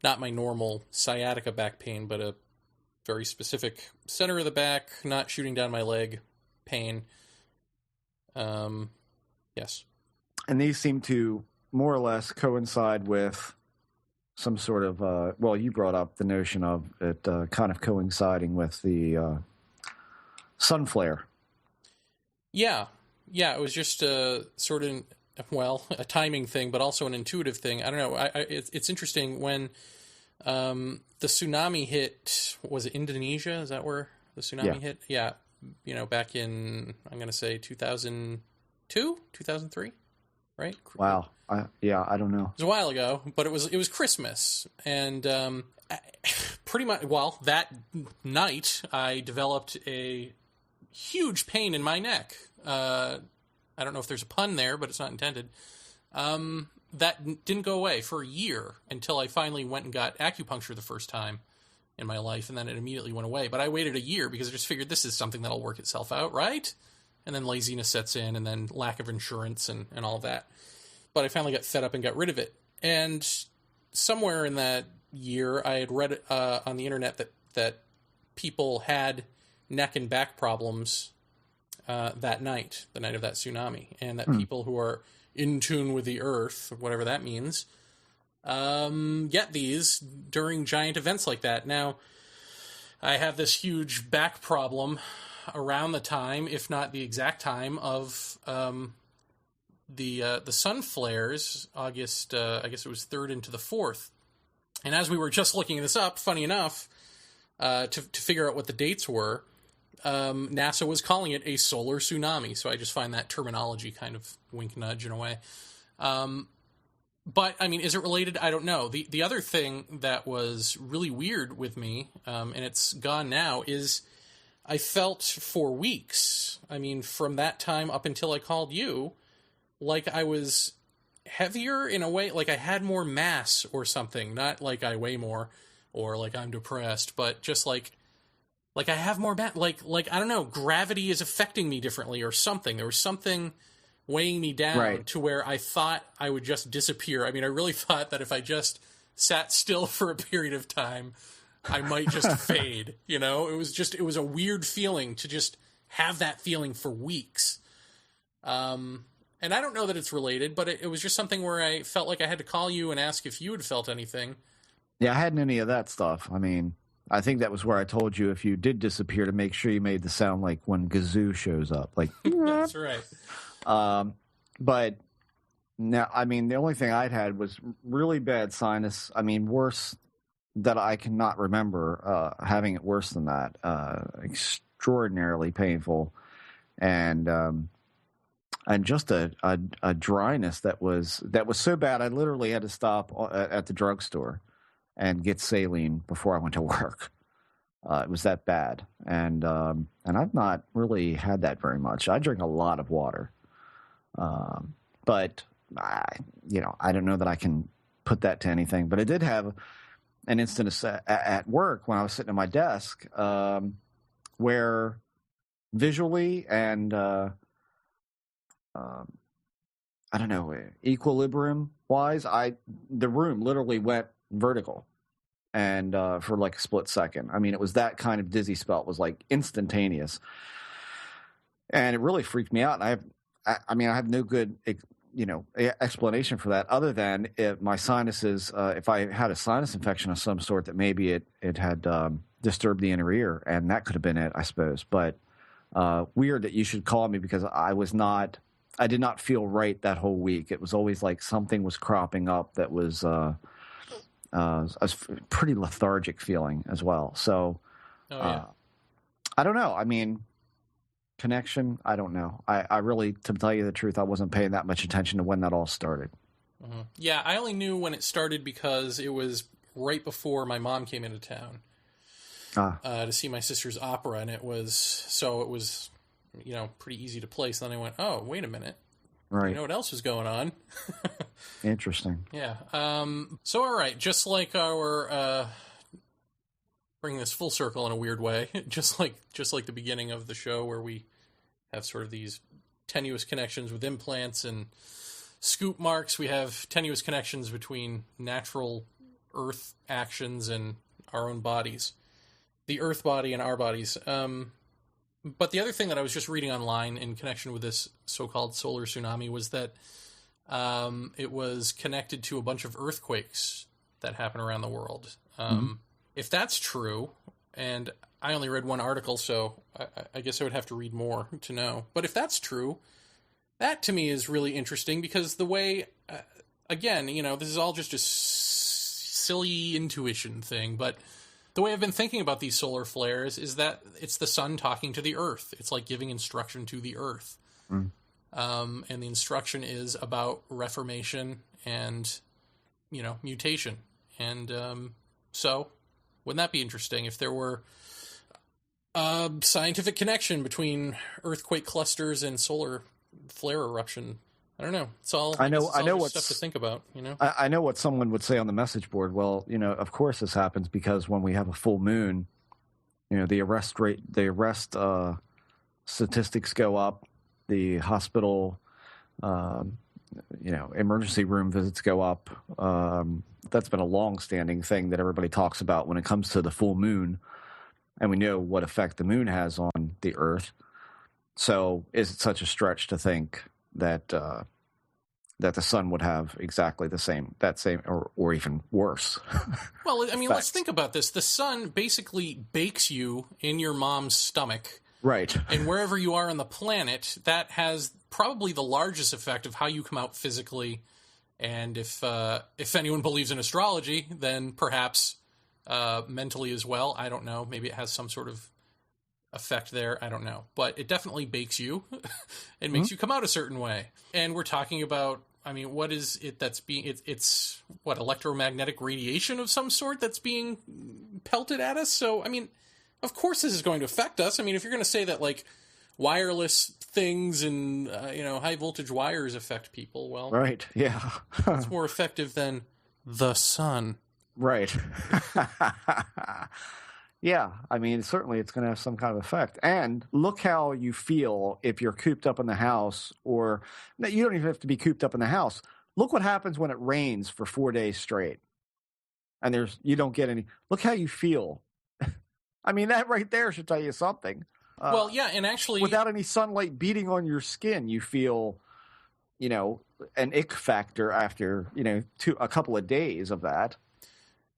not my normal sciatica back pain, but a very specific center of the back, not shooting down my leg pain. Yes. And these seem to more or less coincide with some sort of, well, you brought up the notion of it kind of coinciding with the sun flare. Yeah, it was just sort of, well, a timing thing, but also an intuitive thing. I don't know. It's interesting when the tsunami hit, was it Indonesia? Is that where the tsunami hit? Yeah. You know, back in, I'm going to say 2002, 2003, right? Wow. I don't know. It was a while ago, but it was Christmas. And pretty much, well, that night I developed a huge pain in my neck. I don't know if there's a pun there, but it's not intended. That didn't go away for a year until I finally went and got acupuncture the first time in my life, and then it immediately went away. But I waited a year because I just figured this is something that'll work itself out, right? And then laziness sets in, and then lack of insurance and all of that. But I finally got fed up and got rid of it. And somewhere in that year, I had read on the internet that people had neck and back problems that night, the night of that tsunami, and that people who are in tune with the earth, whatever that means, get these during giant events like that. Now, I have this huge back problem around the time, if not the exact time, of the sun flares, August, I guess it was 3rd into the 4th. And as we were just looking this up, funny enough, to figure out what the dates were, NASA was calling it a solar tsunami. So I just find that terminology kind of wink nudge in a way. But I mean, is it related? I don't know. The other thing that was really weird with me, and it's gone now, is I felt for weeks, I mean, from that time up until I called you, like I was heavier in a way, like I had more mass or something. Not like I weigh more or like I'm depressed, but just like I have more mass. Like I don't know, gravity is affecting me differently or something. There was something weighing me down to where I thought I would just disappear. I mean, I really thought that if I just sat still for a period of time, I might just fade, you know? It was a weird feeling to just have that feeling for weeks. And I don't know that it's related, but it was just something where I felt like I had to call you and ask if you had felt anything. Yeah, I hadn't any of that stuff. I mean, I think that was where I told you if you did disappear to make sure you made the sound like when Gazoo shows up. Like, that's right. But now, I mean, the only thing I'd had was really bad sinus. I mean, worse that I cannot remember having it worse than that. Extraordinarily painful, and just a dryness that was so bad I literally had to stop at the drugstore and get saline before I went to work. It was that bad, and I've not really had that very much. I drink a lot of water, but I don't know that I can put that to anything. But I did have an instance at work when I was sitting at my desk where visually and I don't know, equilibrium wise, the room literally went vertical, and for like a split second. I mean, it was that kind of dizzy spell. It was like instantaneous, and it really freaked me out. And I have no good explanation for that, other than if my sinuses, if I had a sinus infection of some sort, that maybe it had disturbed the inner ear, and that could have been it, I suppose. But weird that you should call me, because I did not feel right that whole week. It was always like something was cropping up that was a pretty lethargic feeling as well. So I don't know. I mean, connection, I don't know. I really, to tell you the truth, I wasn't paying that much attention to when that all started. Mm-hmm. Yeah, I only knew when it started because it was right before my mom came into town to see my sister's opera, and it was pretty easy to place. Then I went, oh, wait a minute. Right. You know what else was going on? Interesting. Yeah. So, all right, just like our bring this full circle in a weird way, just like the beginning of the show, where we have sort of these tenuous connections with implants and scoop marks. We have tenuous connections between natural Earth actions and our own bodies, the Earth body and our bodies. But the other thing that I was just reading online in connection with this so-called solar tsunami was that it was connected to a bunch of earthquakes that happen around the world. If that's true, and I only read one article, so I guess I would have to read more to know. But if that's true, that to me is really interesting, because the way, again, this is all just a silly intuition thing, but the way I've been thinking about these solar flares is that it's the sun talking to the Earth. It's like giving instruction to the Earth. And the instruction is about reformation and, mutation. And so wouldn't that be interesting if there were a scientific connection between earthquake clusters and solar flare eruption? I don't know. It's all I know what stuff to think about. I know what someone would say on the message board. Well, of course this happens because when we have a full moon, the arrest statistics go up, the hospital, emergency room visits go up. That's been a long-standing thing that everybody talks about when it comes to the full moon, and we know what effect the moon has on the Earth. So, is it such a stretch to think that the sun would have exactly the same or even worse? Well, I mean, let's think about this. The sun basically bakes you in your mom's stomach. Right. And wherever you are on the planet, that has probably the largest effect of how you come out physically. And if anyone believes in astrology, then perhaps mentally as well. I don't know. Maybe it has some sort of effect there. I don't know. But it definitely bakes you. It makes you come out a certain way. And we're talking about, I mean, what is it that's being... It's what, electromagnetic radiation of some sort that's being pelted at us? So, I mean, Of course this is going to affect us. I mean, if you're going to say that, like, wireless things and, high voltage wires affect people, well... Right, yeah. It's more effective than the sun. Right. Yeah, I mean, certainly it's going to have some kind of effect. And look how you feel if you're cooped up in the house, or you don't even have to be cooped up in the house. Look what happens when it rains for 4 days straight. And you don't get any. Look how you feel. I mean, that right there should tell you something. Well, yeah, and actually... Without any sunlight beating on your skin, you feel, an ick factor after, a couple of days of that.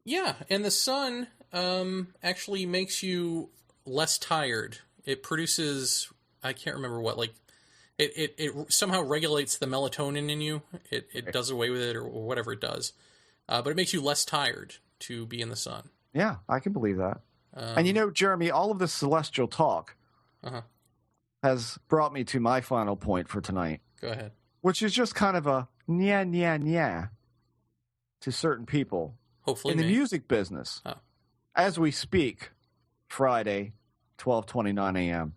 Yeah, and the sun actually makes you less tired. It produces, I can't remember what, like, it somehow regulates the melatonin in you. It does away with it or whatever it does. But it makes you less tired to be in the sun. Yeah, I can believe that. And Jeremy, all of this celestial talk has brought me to my final point for tonight. Go ahead. Which is just kind of a nya to certain people. Hopefully in the music business. Oh. As we speak, Friday, 12:29 a.m.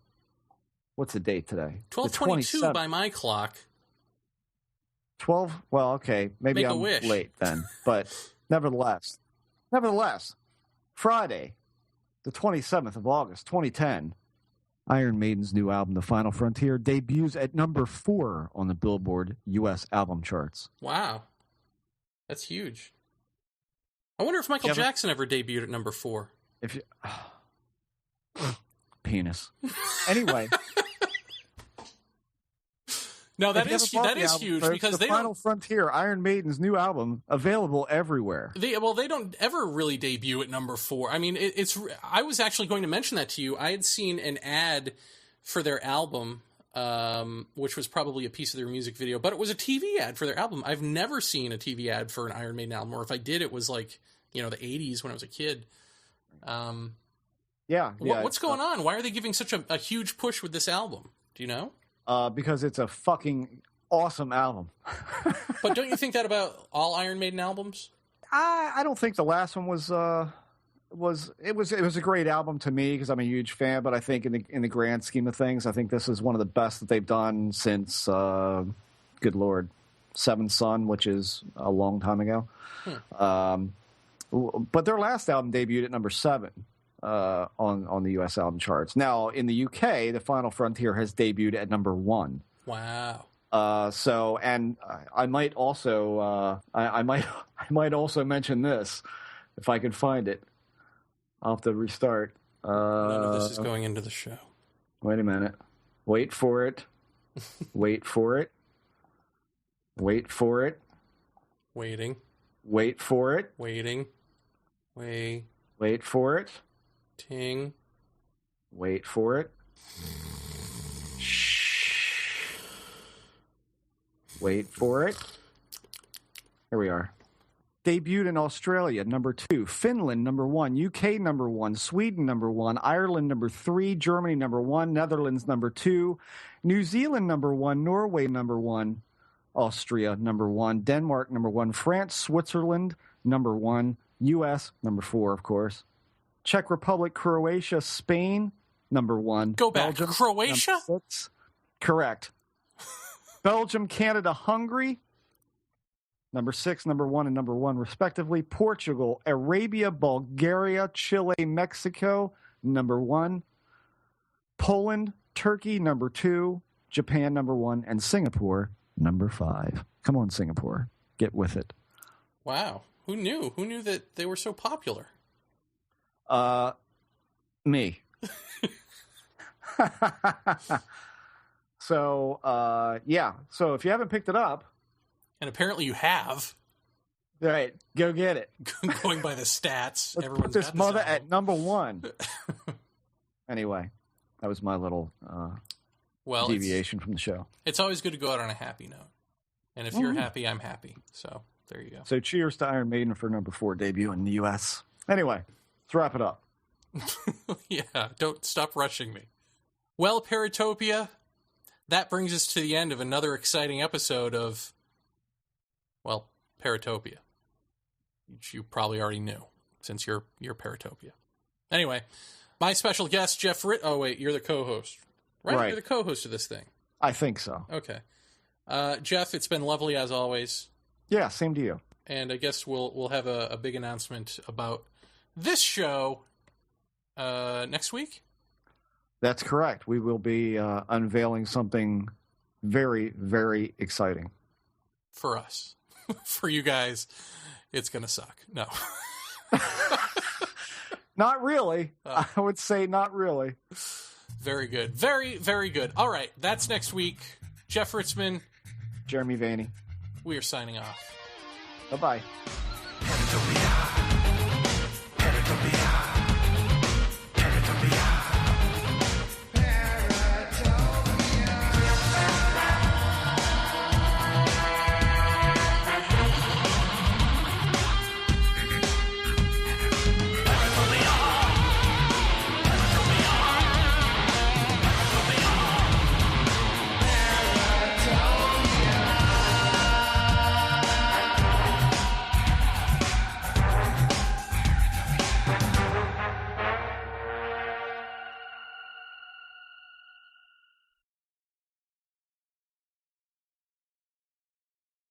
What's the date today? 12:22 by my clock. 12? Well, okay. Maybe I'm late then. But nevertheless, Friday, the 27th of August, 2010, Iron Maiden's new album, The Final Frontier, debuts at number 4 on the Billboard U.S. album charts. Wow. That's huge. I wonder if Michael Jackson ever debuted at number 4. If you... Penis. Anyway... No, that is huge because The Final Frontier, Iron Maiden's new album, available everywhere. They don't ever really debut at number 4. I mean, I was actually going to mention that to you. I had seen an ad for their album, which was probably a piece of their music video, but it was a TV ad for their album. I've never seen a TV ad for an Iron Maiden album, or if I did, it was like, the 80s when I was a kid. What's going on? Why are they giving such a huge push with this album? Do you know? Because it's a fucking awesome album. But don't you think that about all Iron Maiden albums? I don't think the last one was a great album to me because I'm a huge fan. But I think in the grand scheme of things, I think this is one of the best that they've done since, good Lord, Seventh Son, which is a long time ago. But their last album debuted at number 7. On the U.S. album charts. Now, in the U.K., The Final Frontier has debuted at number 1. Wow. I might also I might also mention this if I can find it. I'll have to restart. None of this is going into the show. Wait a minute. Wait for it. Wait for it. Wait for it. Waiting. Wait for it. Waiting. Wait for it. Ting. Wait for it. Shh. Wait for it. Here we are. Debuted in Australia, number 2. Finland, number 1. UK, number 1. Sweden, number 1. Ireland, number 3. Germany, number 1. Netherlands, number 2. New Zealand, number 1. Norway, number 1. Austria, number 1. Denmark, number 1. France, Switzerland, number 1. US, number 4, of course. Czech Republic, Croatia, Spain, number 1. Go back. Belgium, Croatia? Number 6. Correct. Belgium, Canada, Hungary, number 6, number 1, and number 1, respectively. Portugal, Arabia, Bulgaria, Chile, Mexico, number 1. Poland, Turkey, number 2. Japan, number 1. And Singapore, number 5. Come on, Singapore. Get with it. Wow. Who knew? Who knew that they were so popular? Me. So if you haven't picked it up. And apparently you have. Right. Go get it. Going by the stats. Let's put this mother at number 1. Anyway, that was my little deviation from the show. It's always good to go out on a happy note. And if you're happy, I'm happy. So there you go. So cheers to Iron Maiden for number 4 debut in the U.S. Anyway, let's wrap it up. Yeah, don't stop rushing me. Well, Paratopia, that brings us to the end of another exciting episode of, Paratopia, which you probably already knew, since you're Paratopia. Anyway, My special guest, Jeff Ritt. Oh, wait, you're the co-host, right? Right. You're the co-host of this thing. I think so. Okay. Jeff, it's been lovely as always. Yeah, same to you. And I guess we'll have a big announcement about this show next week. That's correct. We will be unveiling something very, very exciting. For us. For you guys, it's going to suck. No. Not really. I would say not really. Very good. Very, very good. All right. That's next week. Jeff Ritzman. Jeremy Vaeni. We are signing off. Bye-bye.